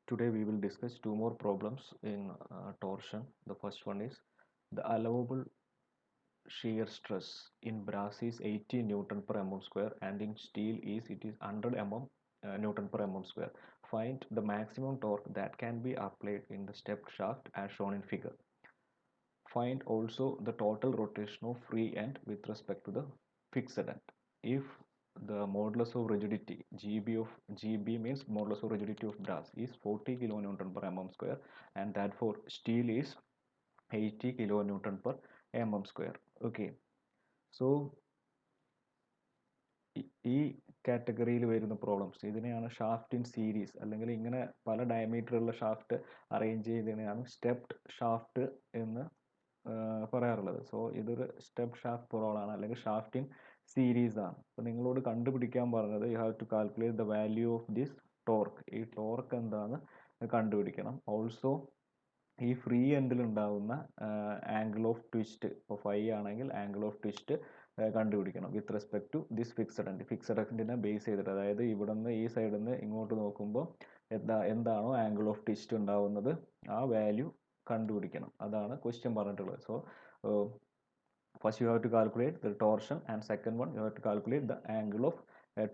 Today we will discuss two more problems in torsion. The first one is the allowable shear stress in brass is 80 Newton per mm square and in steel it is 100 Newton per mm square. Find the maximum torque that can be applied in the stepped shaft as shown in figure. Find also the total rotation of free end with respect to the fixed end. If the modulus of rigidity GB means modulus of rigidity of brass is 40 kilonewton per mm square, and that for steel is 80 kilonewton per mm square. Okay, so ഈ കാറ്റഗറിയിൽ വരുന്ന problems ഇതിനെയാണ് shaft in series അല്ലെങ്കിൽ ഇങ്ങനെ പല ഡയമീറ്ററുള്ള shaft arrange ചെയ്തതിനെയാണ് stepped shaft എന്ന് പറയാറുള്ളത്. So ഇതൊരു സ്റ്റെപ്പ് ഷാഫ്റ്റ് പ്രോബ്ലമാണ് അല്ലെങ്കിൽ ഷാഫ്റ്റ് ഇൻ സീരീസ് ആണ്. അപ്പോൾ നിങ്ങളോട് കണ്ടുപിടിക്കാൻ പറഞ്ഞത് you have to calculate the value of this torque. ഈ ടോർക്ക് എന്താണെന്ന് കണ്ടുപിടിക്കണം. ഓൾസോ ഈ ഫ്രീ എൻഡിൽ ഉണ്ടാകുന്ന ആംഗിൾ ഓഫ് ട്വിസ്റ്റ്, ഇപ്പോൾ ഫൈ ആണെങ്കിൽ ആംഗിൾ ഓഫ് ട്വിസ്റ്റ് കണ്ടുപിടിക്കണം with respect to this fixed end. Fixed എൻഡിനെ ബേസ് ചെയ്തിട്ട്, അതായത് ഇവിടെ നിന്ന് ഈ സൈഡിൽ നിന്ന് ഇങ്ങോട്ട് നോക്കുമ്പോൾ എന്താണോ ആംഗിൾ ഓഫ് ട്വിസ്റ്റ് ഉണ്ടാവുന്നത് ആ വാല്യൂ കണ്ടുപിടിക്കണം. അതാണ് ക്വസ്റ്റ്യൻ പറഞ്ഞിട്ടുള്ളത്. So first you have to calculate the torsion, and second one you have to calculate the angle of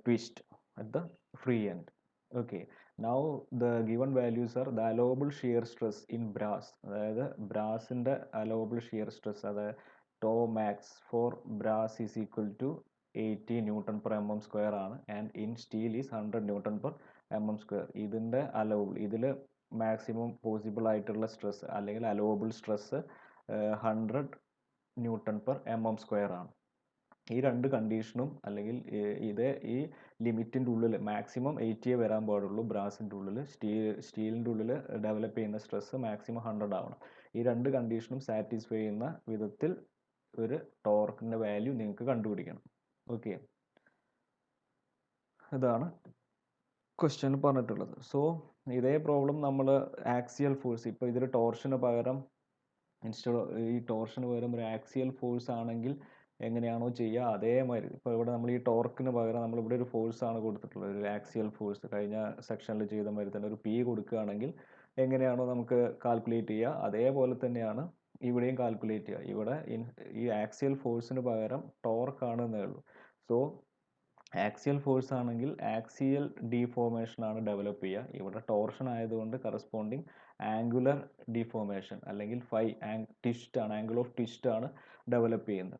twist at the free end. Okay, now the given values are the allowable shear stress in brass, അതായത് ബ്രാസിൻ്റെ allowable shear stress, അതായത് tau max for brass is equal to 80 Newton per mm square ആണ്, and in steel is 100 Newton per mm square. ഇതിൻ്റെ allowable, ഇതിൽ maximum possible ആയിട്ടുള്ള stress അല്ലെങ്കിൽ allowable stress 100 newton per M M square ആണ്. ഈ രണ്ട് കണ്ടീഷനും അല്ലെങ്കിൽ ഈ ലിമിറ്റിൻ്റെ ഉള്ളിൽ മാക്സിമം 80 വരാൻ പാടുള്ളൂ. ബ്രാസിൻ്റെ ഉള്ളിൽ സ്റ്റീലിൻ്റെ ഉള്ളിൽ ഡെവലപ്പ് ചെയ്യുന്ന സ്ട്രെസ് മാക്സിമം 100 ആവണം. ഈ രണ്ട് കണ്ടീഷനും സാറ്റിസ്ഫൈ ചെയ്യുന്ന വിധത്തിൽ ഒരു ടോർക്കിൻ്റെ വാല്യൂ നിങ്ങൾക്ക് കണ്ടുപിടിക്കണം. ഓക്കെ, ഇതാണ് ക്വസ്റ്റ്യൻ പറഞ്ഞിട്ടുള്ളത്. സോ ഇതേ പ്രോബ്ലം നമ്മൾ ആക്സിയൽ ഫോഴ്സ്, ഇപ്പോൾ ഇതിൽ ടോർഷന് പകരം ഈ ടോർഷന് പകരം ഒരു ആക്സിയൽ ഫോഴ്സ് ആണെങ്കിൽ എങ്ങനെയാണോ ചെയ്യുക അതേമാതിരി, ഇപ്പോൾ ഇവിടെ നമ്മൾ ഈ ടോർക്കിന് പകരം നമ്മളിവിടെ ഒരു ഫോഴ്സ് ആണ് കൊടുത്തിട്ടുള്ളത്, ഒരു ആക്സിയൽ ഫോഴ്സ്. കഴിഞ്ഞ സെക്ഷനിൽ ചെയ്ത മാതിരി തന്നെ ഒരു പി കൊടുക്കുകയാണെങ്കിൽ എങ്ങനെയാണോ നമുക്ക് കാൽക്കുലേറ്റ് ചെയ്യുക അതേപോലെ തന്നെയാണ് ഇവിടെയും കാൽക്കുലേറ്റ് ചെയ്യുക. ഇവിടെ ഈ ആക്സിയൽ ഫോഴ്സിന് പകരം ടോർക്കാണെന്നേ ഉള്ളൂ. സോ ആക്സിയൽ ഫോഴ്സ് ആണെങ്കിൽ ആക്സിയൽ ഡീഫോർമേഷൻ ആണ് ഡെവലപ്പ് ചെയ്യുക. ഇവിടെ ടോർഷൻ ആയതുകൊണ്ട് കറസ്പോണ്ടിങ് ആംഗുലർ ഡീഫോർമേഷൻ അല്ലെങ്കിൽ ട്വിസ്റ്റ് ആണ്, ആംഗിൾ ഓഫ് ട്വിസ്റ്റ് ആണ് ഡെവലപ്പ് ചെയ്യുന്നത്.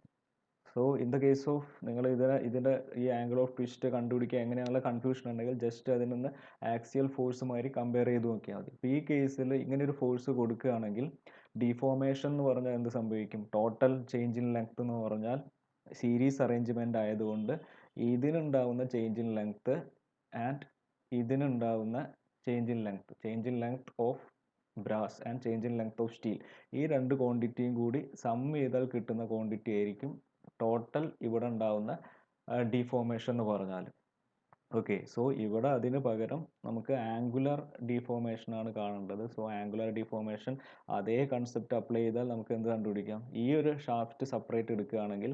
So in the case of നിങ്ങൾ ഇതിൻ്റെ ഈ ആംഗിൾ ഓഫ് ട്വിസ്റ്റ് കണ്ടുപിടിക്കുക എങ്ങനെയാണുള്ള കൺഫ്യൂഷൻ ഉണ്ടെങ്കിൽ ജസ്റ്റ് അതിൽ നിന്ന് ആക്സിയൽ ഫോഴ്സുമായി കമ്പയർ ചെയ്ത് നോക്കിയാൽ മതി. ഇപ്പോൾ ഈ കേസിൽ ഇങ്ങനെ ഒരു ഫോഴ്സ് കൊടുക്കുകയാണെങ്കിൽ ഡീഫോർമേഷൻ എന്ന് പറഞ്ഞാൽ എന്ത് സംഭവിക്കും? ടോട്ടൽ ചേഞ്ച് ഇൻ ലെങ്ത് എന്ന് പറഞ്ഞാൽ സീരീസ് അറേഞ്ച്മെൻ്റ് ആയതുകൊണ്ട് ഇതിനുണ്ടാവുന്ന ചേഞ്ച് ഇൻ ലെങ്ത് ആൻഡ് ഇതിനുണ്ടാവുന്ന change in length of brass and change in length of steel, ഈ രണ്ട് ക്വാണ്ടിറ്റിയും കൂടി സം ചെയ്താൽ കിട്ടുന്ന ക്വാണ്ടിറ്റി ആയിരിക്കും ടോട്ടൽ ഇവിടെ ഉണ്ടാവുന്ന ഡീഫോർമേഷൻ എന്ന് പറഞ്ഞാൽ. ഓക്കെ, സോ ഇവിടെ അതിന് പകരം നമുക്ക് ആംഗുലർ ഡീഫോർമേഷൻ ആണ് കാണേണ്ടത്. സോ ആംഗുലർ ഡീഫോർമേഷൻ അതേ കൺസെപ്റ്റ് അപ്ലൈ ചെയ്താൽ നമുക്ക് എന്ത് കണ്ടുപിടിക്കാം? ഈ ഒരു ഷാഫ്റ്റ് സെപ്പറേറ്റ് എടുക്കുകയാണെങ്കിൽ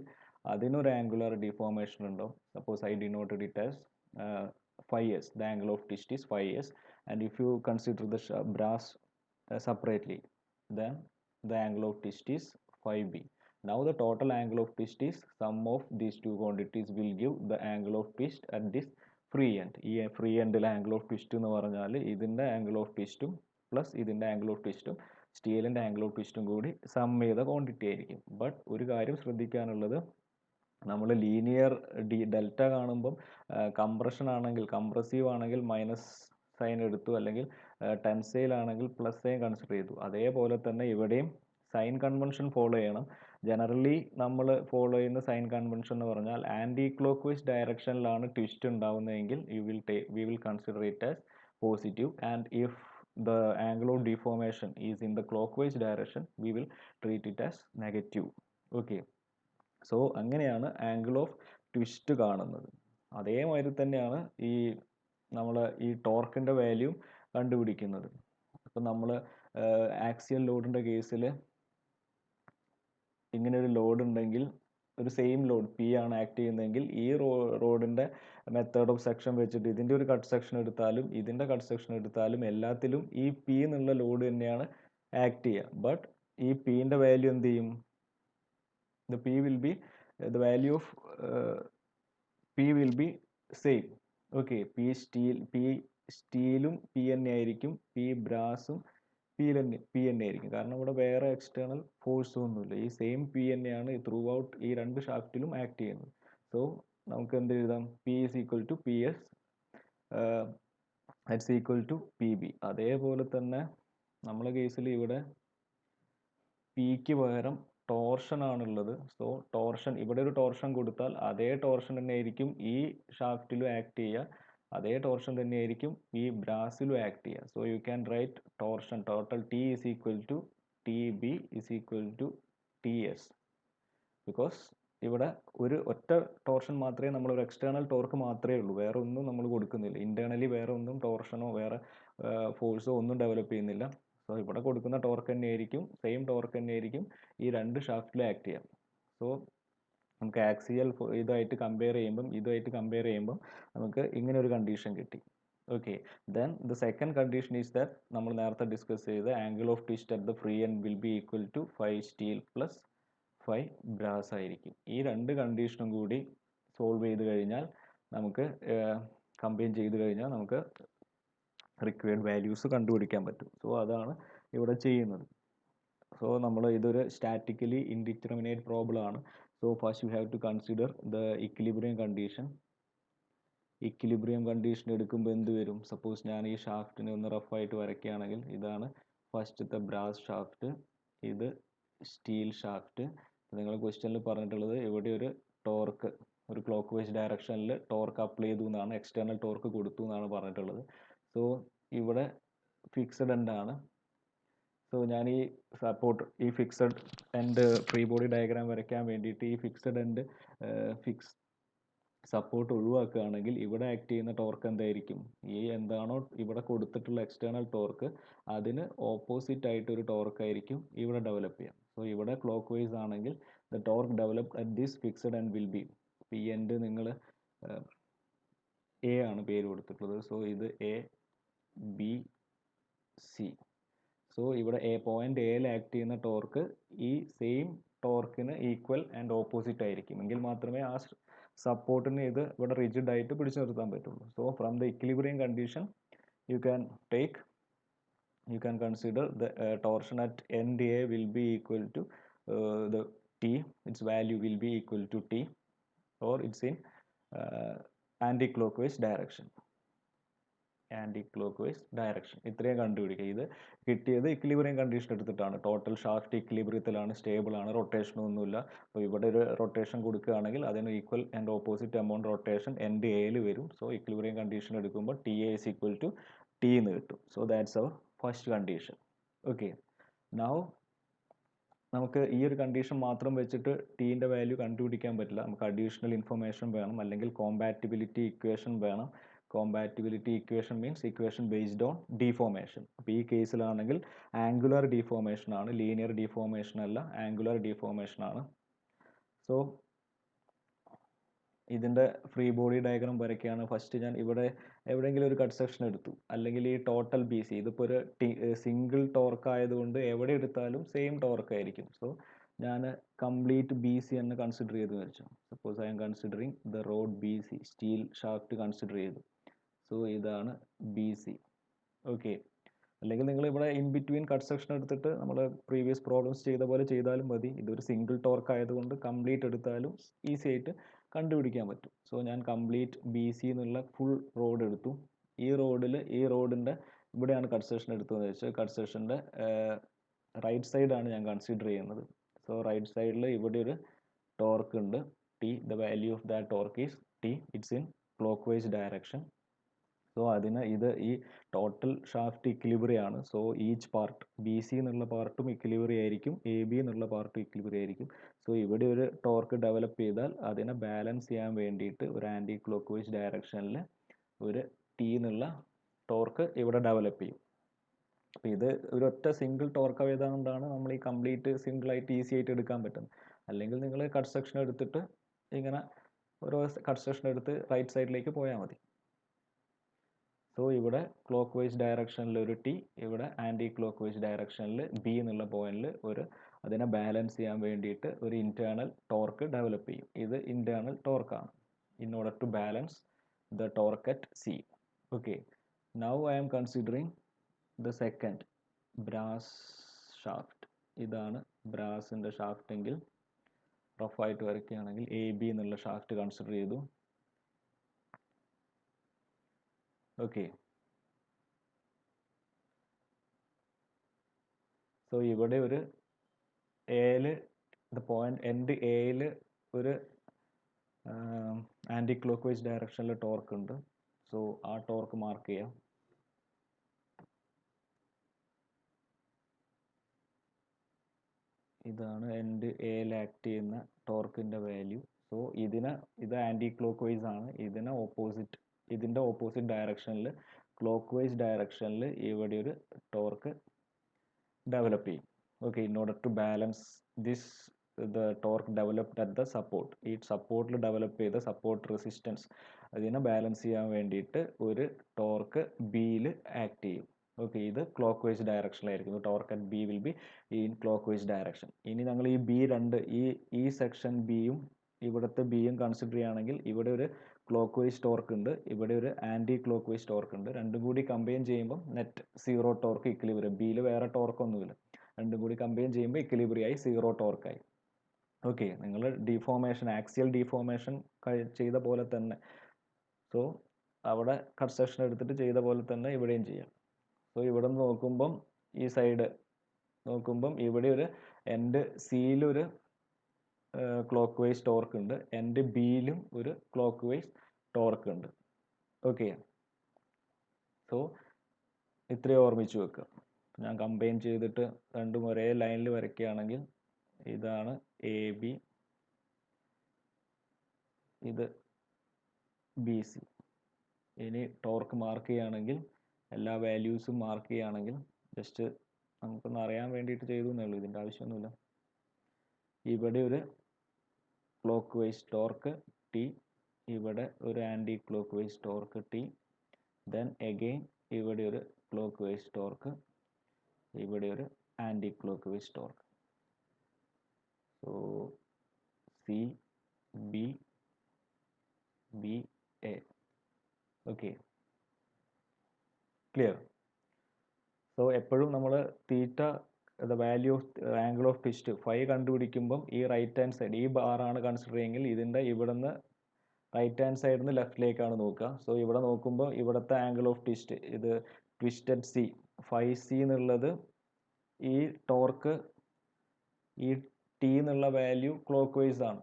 അതിനൊരു ആംഗുലർ ഡീഫോർമേഷൻ ഉണ്ടാവും. Suppose I denoted it as 5s. The angle of twist is 5s, and if you consider the brass separately, then the angle of twist is 5b. Now the total angle of twist is sum of these two quantities will give the angle of twist at this free end. ഈ free എൻഡിലെ angle of twist എന്ന് പറഞ്ഞാൽ ഇതിൻ്റെ angle of ട്വിസ്റ്റും plus ഇതിൻ്റെ angle of ട്വിസ്റ്റും സ്റ്റീലിൻ്റെ angle of ട്വിസ്റ്റും കൂടി some ചെയ്ത quantity ആയിരിക്കും. But ഒരു കാര്യം ശ്രദ്ധിക്കാനുള്ളത്, നമ്മൾ ലീനിയർ ഡെൽറ്റ കാണുമ്പം കംപ്രഷൻ ആണെങ്കിൽ, കംപ്രസീവ് ആണെങ്കിൽ മൈനസ് സൈൻ എടുത്തു, അല്ലെങ്കിൽ ടെൻസൈൽ ആണെങ്കിൽ പ്ലസ് സൈൻ കൺസിഡർ ചെയ്തു. അതേപോലെ തന്നെ ഇവിടെയും സൈൻ കൺവെൻഷൻ ഫോളോ ചെയ്യണം. ജനറലി നമ്മൾ ഫോളോ ചെയ്യുന്ന സൈൻ കൺവെൻഷൻ എന്ന് പറഞ്ഞാൽ ആൻറ്റി ക്ലോക്ക് വൈസ് ഡയറക്ഷനിലാണ് ട്വിസ്റ്റ് ഉണ്ടാവുന്നതെങ്കിൽ we will consider it as positive, and if the angle of deformation is in the clockwise direction we will treat it as negative. Okay, so അങ്ങനെയാണ് angle of twist കാണുന്നത്. അതേമാതിരി തന്നെയാണ് നമ്മൾ ഈ ടോർക്കിൻ്റെ value കണ്ടുപിടിക്കുന്നത്. ഇപ്പം നമ്മൾ ആക്സിയൽ ലോഡിൻ്റെ കേസിൽ ഇങ്ങനെ ഒരു ലോഡ് ഉണ്ടെങ്കിൽ ഒരു സെയിം ലോഡ് പി ആണ് ആക്ട് ചെയ്യുന്നതെങ്കിൽ ഈ റോഡിൻ്റെ മെത്തേഡ് ഓഫ് സെക്ഷൻ വെച്ചിട്ട് ഇതിൻ്റെ ഒരു കട്ട് സെക്ഷൻ എടുത്താലും ഇതിൻ്റെ കട്ട് സെക്ഷൻ എടുത്താലും എല്ലാത്തിലും ഈ പി എന്നുള്ള ലോഡ് തന്നെയാണ് ആക്ട് ചെയ്യുക. ബട്ട് ഈ പിൻ്റെ വാല്യൂ എന്ത് ചെയ്യും? the p will be the value of p will be same. Okay, p സ്റ്റീലും p തന്നെ ആയിരിക്കും, p ബ്രാസും p തന്നെ ആയിരിക്കും. കാരണം ഇവിടെ വേറെ എക്സ്റ്റേണൽ ഫോഴ്സ് ഒന്നുമില്ല, ഈ സെയിം p തന്നെയാണ് ത്രൂ ഔട്ട് ഈ രണ്ട് ഷാഫ്റ്റിലും ആക്ട് ചെയ്യുന്നത്. സോ നമുക്ക് എന്ത് എഴുതാം? p is equal to ps that's equal to pb. അതേപോലെ തന്നെ നമ്മളെ കേസിൽ ഇവിടെ പിക്ക് പകരം ടോർഷൻ ആണുള്ളത്. സോ ടോർഷൻ, ഇവിടെ ഒരു ടോർഷൻ കൊടുത്താൽ അതേ ടോർഷൻ തന്നെ ആയിരിക്കും ഈ ഷാഫ്റ്റിലും ആക്ട് ചെയ്യുക, അതേ ടോർഷൻ തന്നെ ആയിരിക്കും ഈ ബ്രാസിലും ആക്ട് ചെയ്യുക. So you can write torsion total T is equal to T B is equal to T S. Because ഇവിടെ ഒരു ഒറ്റ ടോർഷൻ മാത്രമേ, നമ്മൾ ഒരു എക്സ്റ്റേണൽ ടോർക്ക് മാത്രമേ ഉള്ളൂ, വേറെ ഒന്നും നമ്മൾ കൊടുക്കുന്നില്ല. ഇന്റേണലി വേറെ ഒന്നും ടോർഷനോ വേറെ ഫോഴ്സോ ഒന്നും ഡെവലപ്പ് ചെയ്യുന്നില്ല. സോ ഇവിടെ കൊടുക്കുന്ന ടോർക്ക് തന്നെ ആയിരിക്കും, സെയിം ടോർക്ക് തന്നെ ആയിരിക്കും ഈ രണ്ട് ഷാഫ്റ്റിലും ആക്ട് ചെയ്യാം. സോ നമുക്ക് ആക്സിയൽ ഇതായിട്ട് കമ്പയർ ചെയ്യുമ്പം നമുക്ക് ഇങ്ങനെ ഒരു കണ്ടീഷൻ കിട്ടി. Okay, then the second condition is that നമ്മൾ നേരത്തെ ഡിസ്കസ് ചെയ്ത angle of twist at the free end will be equal to 5 steel plus 5 brass ആയിരിക്കും. ഈ രണ്ട് കണ്ടീഷനും കൂടി സോൾവ് ചെയ്ത് കഴിഞ്ഞാൽ നമുക്ക് കമ്പൈൻ ചെയ്ത് കഴിഞ്ഞാൽ നമുക്ക് റിക്വയർഡ് വാല്യൂസ് കണ്ടുപിടിക്കാൻ പറ്റും. സോ അതാണ് ഇവിടെ ചെയ്യുന്നത്. സോ നമ്മൾ ഇതൊരു സ്റ്റാറ്റിക്കലി ഇൻഡിറ്റർമിനേറ്റ് പ്രോബ്ലം ആണ്. So first you have to consider the equilibrium condition. Equilibrium condition എടുക്കുമ്പോൾ എന്ത് വരും? സപ്പോസ് ഞാൻ ഈ ഷാഫ്റ്റിനെ ഒന്ന് റഫായിട്ട് വരയ്ക്കുകയാണെങ്കിൽ ഇതാണ് ഫസ്റ്റത്തെ ബ്രാസ് ഷാഫ്റ്റ്, ഇത് സ്റ്റീൽ ഷാഫ്റ്റ്. നിങ്ങൾ ക്വസ്റ്റ്യനിൽ പറഞ്ഞിട്ടുള്ളത് ഇവിടെ ഒരു ടോർക്ക്, ഒരു ക്ലോക്ക് വൈസ് ഡയറക്ഷനിൽ ടോർക്ക് അപ്ലൈ ചെയ്തു എന്നാണ്, എക്സ്റ്റേണൽ ടോർക്ക് കൊടുത്തു എന്നാണ് പറഞ്ഞിട്ടുള്ളത്. സോ ഇവിടെ ഫിക്സഡ് എൻഡ് ആണ്. സോ ഞാൻ ഈ സപ്പോർട്ട്, ഈ fixed end free body diagram വരയ്ക്കാൻ വേണ്ടിയിട്ട് ഈ ഫിക്സഡ് എൻഡ് സപ്പോർട്ട് ഒഴിവാക്കുകയാണെങ്കിൽ ഇവിടെ ആക്ട് ചെയ്യുന്ന ടോർക്ക് എന്തായിരിക്കും? ഈ എന്താണോ ഇവിടെ കൊടുത്തിട്ടുള്ള എക്സ്റ്റേണൽ ടോർക്ക് അതിന് ഓപ്പോസിറ്റ് ആയിട്ട് ഒരു ടോർക്ക് ആയിരിക്കും ഇവിടെ ഡെവലപ്പ് ചെയ്യാം. സോ ഇവിടെ ക്ലോക്ക് വൈസ് ആണെങ്കിൽ the torque developed at this fixed end will B, ഈ എൻഡ് നിങ്ങൾ എ ആണ് പേര് കൊടുത്തിട്ടുള്ളത്. സോ ഇത് എ ബി സി. സോ ഇവിടെ പോയിന്റ് എയിൽ ആക്ട് ചെയ്യുന്ന ടോർക്ക് ഈ സെയിം ടോർക്കിന് ഈക്വൽ ആൻഡ് ഓപ്പോസിറ്റ് ആയിരിക്കും, എങ്കിൽ മാത്രമേ ആ സപ്പോർട്ടിന് ഇത് ഇവിടെ റിജിഡ് ആയിട്ട് പിടിച്ചു നിർത്താൻ പറ്റുള്ളൂ. So from the equilibrium condition you can consider the torsion at end A will be equal to the t, its value will be equal to t, or it's in anti-clockwise direction. ഇത്രയും കണ്ടുപിടിക്കുക. ഇത് കിട്ടിയത് equilibrium condition എടുത്തിട്ടാണ്. Total shaft ഇക്വിലിബ്രിയത്തിലാണ്, stable ആണ്, rotation ഒന്നുമില്ല. അപ്പോൾ ഇവിടെ ഒരു റൊട്ടേഷൻ കൊടുക്കുകയാണെങ്കിൽ അതിന് equal and opposite amount rotation end എയിൽ വരും. സോ ഇക്വിലിബ്രിയം കണ്ടീഷൻ എടുക്കുമ്പോൾ T A is equal to T എന്ന് കിട്ടും. So that's our first condition. Okay, now നമുക്ക് ഈ ഒരു കണ്ടീഷൻ മാത്രം വെച്ചിട്ട് ടീൻ്റെ വാല്യൂ കണ്ടുപിടിക്കാൻ പറ്റില്ല. നമുക്ക് അഡീഷണൽ ഇൻഫർമേഷൻ വേണം, അല്ലെങ്കിൽ കോമ്പാറ്റിബിലിറ്റി ഇക്വേഷൻ വേണം. Compatibility equation means equation based on deformation. അപ്പോൾ ഈ കേസിലാണെങ്കിൽ ആംഗുലർ ഡിഫോർമേഷൻ ആണ്, ലീനിയർ ഡിഫോർമേഷൻ അല്ല, ആംഗുലർ ഡിഫോർമേഷൻ ആണ്. സോ ഇതിൻ്റെ ഫ്രീ ബോഡി ഡയഗ്രാം വരയ്ക്കുകയാണ്. ഫസ്റ്റ് ഞാൻ ഇവിടെ എവിടെയെങ്കിലും ഒരു കട്ട് സെക്ഷൻ എടുത്തു, അല്ലെങ്കിൽ ഈ ടോട്ടൽ ബി സി, ഇതിപ്പോൾ ഒരു സിംഗിൾ ടോർക്ക് ആയതുകൊണ്ട് എവിടെ എടുത്താലും സെയിം ടോർക്ക് ആയിരിക്കും. സോ ഞാൻ കംപ്ലീറ്റ് ബി സി എന്ന് കൺസിഡർ ചെയ്ത് വെച്ചു. Suppose I M considering the road B C, steel shaft consider ചെയ്തു. സോ ഇതാണ് ബി സി. ഓക്കെ, അല്ലെങ്കിൽ നിങ്ങൾ ഇവിടെ ഇൻ ബിറ്റ്വീൻ കട്ട് സെക്ഷൻ എടുത്തിട്ട് നമ്മൾ പ്രീവിയസ് പ്രോബ്ലംസ് ചെയ്ത പോലെ ചെയ്താലും മതി. ഇതൊരു സിംഗിൾ ടോർക്ക് ആയതുകൊണ്ട് കംപ്ലീറ്റ് എടുത്താലും ഈസി ആയിട്ട് കണ്ടുപിടിക്കാൻ പറ്റും. സോ ഞാൻ കംപ്ലീറ്റ് ബി സി എന്നുള്ള ഫുൾ റോഡ് എടുത്തു. ഈ റോഡിൻ്റെ ഇവിടെയാണ് കട്ട് സെക്ഷൻ എടുത്തതെന്ന് വെച്ചാൽ കട്ട് സെക്ഷൻ്റെ റൈറ്റ് സൈഡാണ് ഞാൻ കൺസിഡർ ചെയ്യുന്നത്. സോ റൈറ്റ് സൈഡിൽ ഇവിടെ ഒരു ടോർക്ക് ഉണ്ട് T. The value of that torque is T. It's in clockwise direction. So അതിന് ഈ ടോട്ടൽ ഷാഫ്റ്റ് ഇക്വിലിബ്രിയം ആണ്. So each part B C എന്നുള്ള പാർട്ടും ഇക്വിലിബ്രിയം ആയിരിക്കും, എ ബി എന്നുള്ള പാർട്ടും ഇക്വിലിബ്രിയം ആയിരിക്കും. സോ ഇവിടെ ഒരു ടോർക്ക് ഡെവലപ്പ് ചെയ്താൽ അതിനെ ബാലൻസ് ചെയ്യാൻ വേണ്ടിയിട്ട് ഒരു ആൻറ്റി ക്ലോക്ക് വൈസ് ഡയറക്ഷനിൽ ഒരു ടി എന്നുള്ള ടോർക്ക് ഇവിടെ ഡെവലപ്പ് ചെയ്യും. അപ്പോൾ ഇത് ഒരു ഒറ്റ സിംഗിൾ ടോർക്ക് ആയതുകൊണ്ടാണ് നമ്മൾ ഈ കംപ്ലീറ്റ് സിംഗിളായിട്ട് ഈസി ആയിട്ട് എടുക്കാൻ പറ്റുന്നത്. അല്ലെങ്കിൽ നിങ്ങൾ കട്ട് സെക്ഷൻ എടുത്തിട്ട് ഇങ്ങനെ ഓരോ കട്ട് സെക്ഷൻ എടുത്ത് റൈറ്റ് സൈഡിലേക്ക് പോയാൽ മതി. സോ ഇവിടെ ക്ലോക്ക് വൈസ് ഡയറക്ഷനിൽ ഒരു ടി, ഇവിടെ ആൻറ്റി ക്ലോക്ക് വൈസ് ഡയറക്ഷനിൽ ബി എന്നുള്ള പോയിന്റിൽ അതിനെ ബാലൻസ് ചെയ്യാൻ വേണ്ടിയിട്ട് ഒരു ഇന്റേണൽ ടോർക്ക് ഡെവലപ്പ് ചെയ്യും. ഇത് ഇന്റേണൽ ടോർക്കാണ്. In order to balance the torque at C. Okay, now I am considering the second brass shaft. ഇതാണ് ബ്രാസിൻ്റെ ഷാഫ്റ്റ് എങ്കിൽ റഫായിട്ട് വരയ്ക്കുകയാണെങ്കിൽ എ ബി എന്നുള്ള ഷാഫ്റ്റ് കൺസിഡർ ചെയ്തു. ഓക്കെ, സോ ഇവിടെ ഒരു എയില് പോയിന്റ് എൻഡ് എയിൽ ഒരു ആൻറ്റി ക്ലോക്ക് വൈസ് ഡയറക്ഷനിൽ ടോർക്ക് ഉണ്ട്. സോ ആ ടോർക്ക് മാർക്ക് ചെയ്യാം. ഇതാണ് എൻഡ് എയിൽ ആക്ട് ചെയ്യുന്ന ടോർക്കിൻ്റെ വാല്യൂ. സോ ഇത് ആൻറ്റി ക്ലോക്ക് വൈസ് ആണ്. ഇതിൻ്റെ ഓപ്പോസിറ്റ് ഡയറക്ഷനിൽ ക്ലോക്ക് വൈസ് ഡയറക്ഷനിൽ ഇവിടെ ഒരു ടോർക്ക് ഡെവലപ്പ് ചെയ്യും. Okay, in order to balance this the torque developed at the support. ഈ സപ്പോർട്ടിൽ ഡെവലപ്പ് ചെയ്ത സപ്പോർട്ട് റെസിസ്റ്റൻസ് അതിനെ ബാലൻസ് ചെയ്യാൻ വേണ്ടിയിട്ട് ഒരു ടോർക്ക് ബിയിൽ ആക്ട് ചെയ്യും. ഓക്കെ, ഇത് ക്ലോക്ക് വൈസ് ഡയറക്ഷനിലായിരിക്കും. Torque at B will be in clockwise direction. ഇനി ഞങ്ങൾ ഈ ബി ഈ സെക്ഷൻ ബിയും ഇവിടുത്തെ ബിയും കൺസിഡർ ചെയ്യുകയാണെങ്കിൽ ഇവിടെ ഒരു ക്ലോക്ക് വൈസ് ടോർക്ക് ഉണ്ട്, ഇവിടെ ഒരു ആൻറ്റി ക്ലോക്ക് വൈസ് ടോർക്ക് ഉണ്ട്. രണ്ടും കൂടി കമ്പൈൻ ചെയ്യുമ്പോൾ നെറ്റ് സീറോ ടോർക്ക് ഇക്വിലിബ്രിയം. ബിയിൽ വേറെ ടോർക്കൊന്നുമില്ല. രണ്ടും കൂടി കമ്പൈൻ ചെയ്യുമ്പോൾ ഇക്വിലിബ്രിയം ആയി, സീറോ ടോർക്കായി. ഓക്കെ, നിങ്ങൾ ഡിഫോർമേഷൻ ആക്സിയൽ ഡിഫോർമേഷൻ ചെയ്ത പോലെ തന്നെ, സോ അവിടെ കട്ട് സെക്ഷൻ എടുത്തിട്ട് ചെയ്ത പോലെ തന്നെ ഇവിടെയും ചെയ്യാം. സോ ഇവിടെ നിന്ന് നോക്കുമ്പം ഈ സൈഡ് നോക്കുമ്പം ഇവിടെ ഒരു എൻഡ് സിയിലൊരു ക്ലോക്ക് വൈസ് ടോർക്ക് ഉണ്ട്, എൻഡ് ബിയിലും ഒരു ക്ലോക്ക് വൈസ് ടോർക്ക് ഉണ്ട്. ഓക്കെ, സോ ഇത്രയും ഓർമ്മിച്ച് വെക്കുക. ഞാൻ കമ്പൈൻ ചെയ്തിട്ട് രണ്ടും ഒരേ ലൈനിൽ വരയ്ക്കുകയാണെങ്കിൽ ഇതാണ് എ ബി, ഇത് ബി സി. ഇനി ടോർക്ക് മാർക്ക് ചെയ്യുകയാണെങ്കിൽ എല്ലാ വാല്യൂസും മാർക്ക് ചെയ്യുകയാണെങ്കിൽ ജസ്റ്റ് നമുക്കൊന്ന് അറിയാൻ വേണ്ടിയിട്ട് ചെയ്തു എന്നേ ഉള്ളൂ, ഇതിൻ്റെ ആവശ്യമൊന്നുമില്ല. ഇവിടെ ഒരു ക്ലോക്ക് വൈസ് ടോർക്ക് ടി, ഇവിടെ ഒരു anti clock vice torque T, then again ഇവിടെ ഒരു ക്ലോക്ക് വൈസ് ടോർക്ക്, ഇവിടെ ഒരു anti clock vice torque. So C B B A. Okay, clear? So എപ്പോഴും നമ്മൾ theta value of angle of twist phi കണ്ടുപിടിക്കുമ്പം ഈ റൈറ്റ് ഹാൻഡ് സൈഡ് ഈ ബാറാണ് consider ചെയ്യുമെങ്കിൽ ഇതിൻ്റെ ഇവിടുന്ന് റൈറ്റ് ഹാൻഡ് സൈഡിൽ നിന്ന് ലെഫ്റ്റിലേക്കാണ് നോക്കുക. സോ ഇവിടെ നോക്കുമ്പോൾ ഇവിടുത്തെ ആംഗിൾ ഓഫ് ട്വിസ്റ്റ് ഇത് ട്വിസ്റ്റഡ് സി ഫൈ സി എന്നുള്ളത് ഈ ടോർക്ക് ഈ ടി എന്നുള്ള വാല്യൂ ക്ലോക്ക് വൈസ് ആണ്,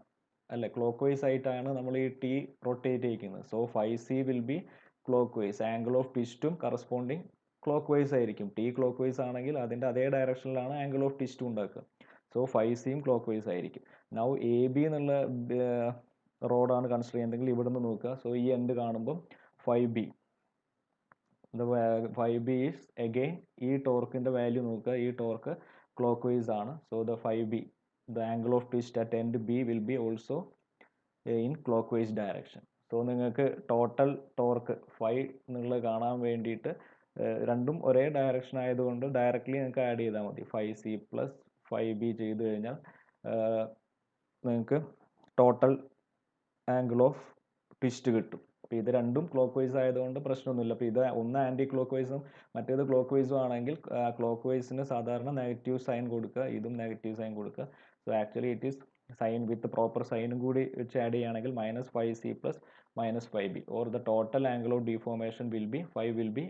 അല്ലെ? ക്ലോക്ക് വൈസ് ആയിട്ടാണ് നമ്മൾ ഈ ടി റൊട്ടേറ്റ് ചെയ്യിക്കുന്നത്. So phi C will be clockwise. Angle of ട്വിസ്റ്റും കറസ്പോണ്ടിങ് ക്ലോക്ക് വൈസ് ആയിരിക്കും. ടി ക്ലോക്ക് വൈസ് ആണെങ്കിൽ അതിൻ്റെ അതേ ഡയറക്ഷനിലാണ് ആംഗിൾ ഓഫ് ട്വിസ്റ്റും ഉണ്ടാക്കുക. സോ ഫൈ സിയും ക്ലോക്ക് വൈസ് ആയിരിക്കും. നൗ എ ബി എന്നുള്ള റോഡാണ് കൺസിഡർ ചെയ്യുന്നതെങ്കിൽ ഇവിടെ നിന്ന് നോക്കുക. സോ ഈ എൻഡ് കാണുമ്പം phi B, phi B is again ഈ ടോർക്കിൻ്റെ വാല്യൂ നോക്കുക. ഈ ടോർക്ക് ക്ലോക്ക് വൈസ് ആണ്. So the phi B, the angle of twist at end B will B also in clockwise direction. So നിങ്ങൾക്ക് total torque phi എന്നുള്ളത് കാണാൻ വേണ്ടിയിട്ട് രണ്ടും ഒരേ ഡയറക്ഷൻ ആയതുകൊണ്ട് ഡയറക്റ്റ്ലി നിങ്ങൾക്ക് ആഡ് ചെയ്താൽ മതി. Phi C plus phi B ചെയ്ത് കഴിഞ്ഞാൽ നിങ്ങൾക്ക് ടോട്ടൽ ആംഗിൾ ഓഫ് ട്വിസ്റ്റ് കിട്ടും. അപ്പോൾ ഇത് രണ്ടും ക്ലോക്ക് വൈസ് ആയതുകൊണ്ട് പ്രശ്നമൊന്നുമില്ല. അപ്പോൾ ഇത് ഒന്ന് ആൻറ്റി ക്ലോക്ക് വൈസും മറ്റേത് ക്ലോക്ക് വൈസും ആണെങ്കിൽ ക്ലോക്ക് വൈസിന് സാധാരണ നെഗറ്റീവ് സൈൻ കൊടുക്കുക, ഇതും നെഗറ്റീവ് സൈൻ കൊടുക്കുക. So actually it is sign with proper സൈനും കൂടി വെച്ച് ആഡ് ചെയ്യുകയാണെങ്കിൽ minus five C plus minus five B or the total angle of deformation will be five will be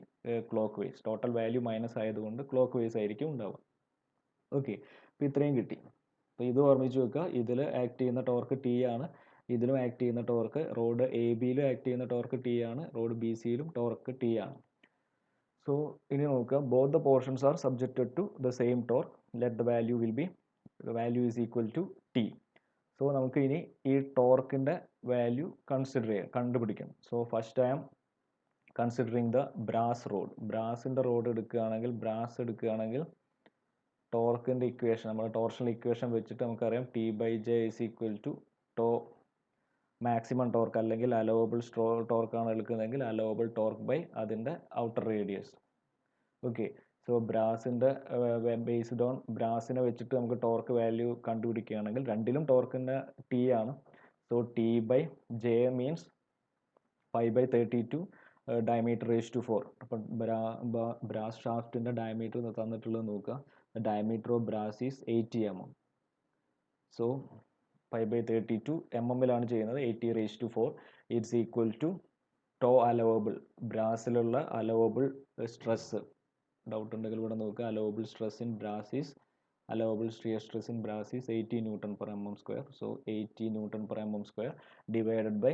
clockwise. Total value minus ആയതുകൊണ്ട് clockwise ആയിരിക്കും ഉണ്ടാവുക. Okay, അപ്പോൾ ഇത്രയും കിട്ടി. അപ്പോൾ ഇത് ഓർമ്മിച്ച് വെക്കുക. ഇതിൽ ആക്ട് ചെയ്യുന്ന ടോർക്ക് ടി ആണ്, ഇതിലും ആക്ട് ചെയ്യുന്ന ടോർക്ക് റോഡ് എ ബിയിലും ആക്ട് ചെയ്യുന്ന ടോർക്ക് ടി ആണ്, റോഡ് ബി സിയിലും ടോർക്ക് ടി ആണ്. സോ ഇനി നോക്കുക, both the portions are subjected to the same torque. Let the value will be value is equal to T. So നമുക്ക് ഇനി ഈ ടോർക്കിൻ്റെ വാല്യൂ കണ്ടുപിടിക്കണം. So first I am considering the brass rod. ബ്രാസിൻ്റെ rod എടുക്കുകയാണെങ്കിൽ ടോർക്കിൻ്റെ ഇക്വേഷൻ, നമ്മുടെ torsional equation വെച്ചിട്ട് നമുക്കറിയാം T/J is equal to to maximum torque അല്ലെങ്കിൽ അലോവബിൾ ടോർക്കാണ് എടുക്കുന്നതെങ്കിൽ അലോവബിൾ ടോർക്ക് ബൈ അതിൻ്റെ ഔട്ടർ റേഡിയസ്. ഓക്കെ, സോ ബ്രാസിൻ്റെ ബേസ്ഡ് ഓൺ ബ്രാസിനെ വെച്ചിട്ട് നമുക്ക് ടോർക്ക് വാല്യൂ കണ്ടുപിടിക്കുകയാണെങ്കിൽ രണ്ടിലും ടോർക്കിൻ്റെ T ആണ്. So T/J means 5/32 diameter raise to 4. അപ്പം ബ്രാസ് ഷാഫ്റ്റിൻ്റെ ഡയമീറ്റർ തന്നിട്ടുള്ളത് നോക്കുക. The diameter of brass is 80 mm. So 5/32 mm ചെയ്യുന്നത് 80 raise to 4 it's equal to tau allowable, ബ്രാസിലുള്ള അലവബിൾ സ്ട്രെസ്. ഡൗട്ട് ഉണ്ടെങ്കിൽ ഇവിടെ നോക്കുക. Allowable stress in brass is allowable shear stress in brass is 80 Newton per mm square. So 80 Newton per mm square divided by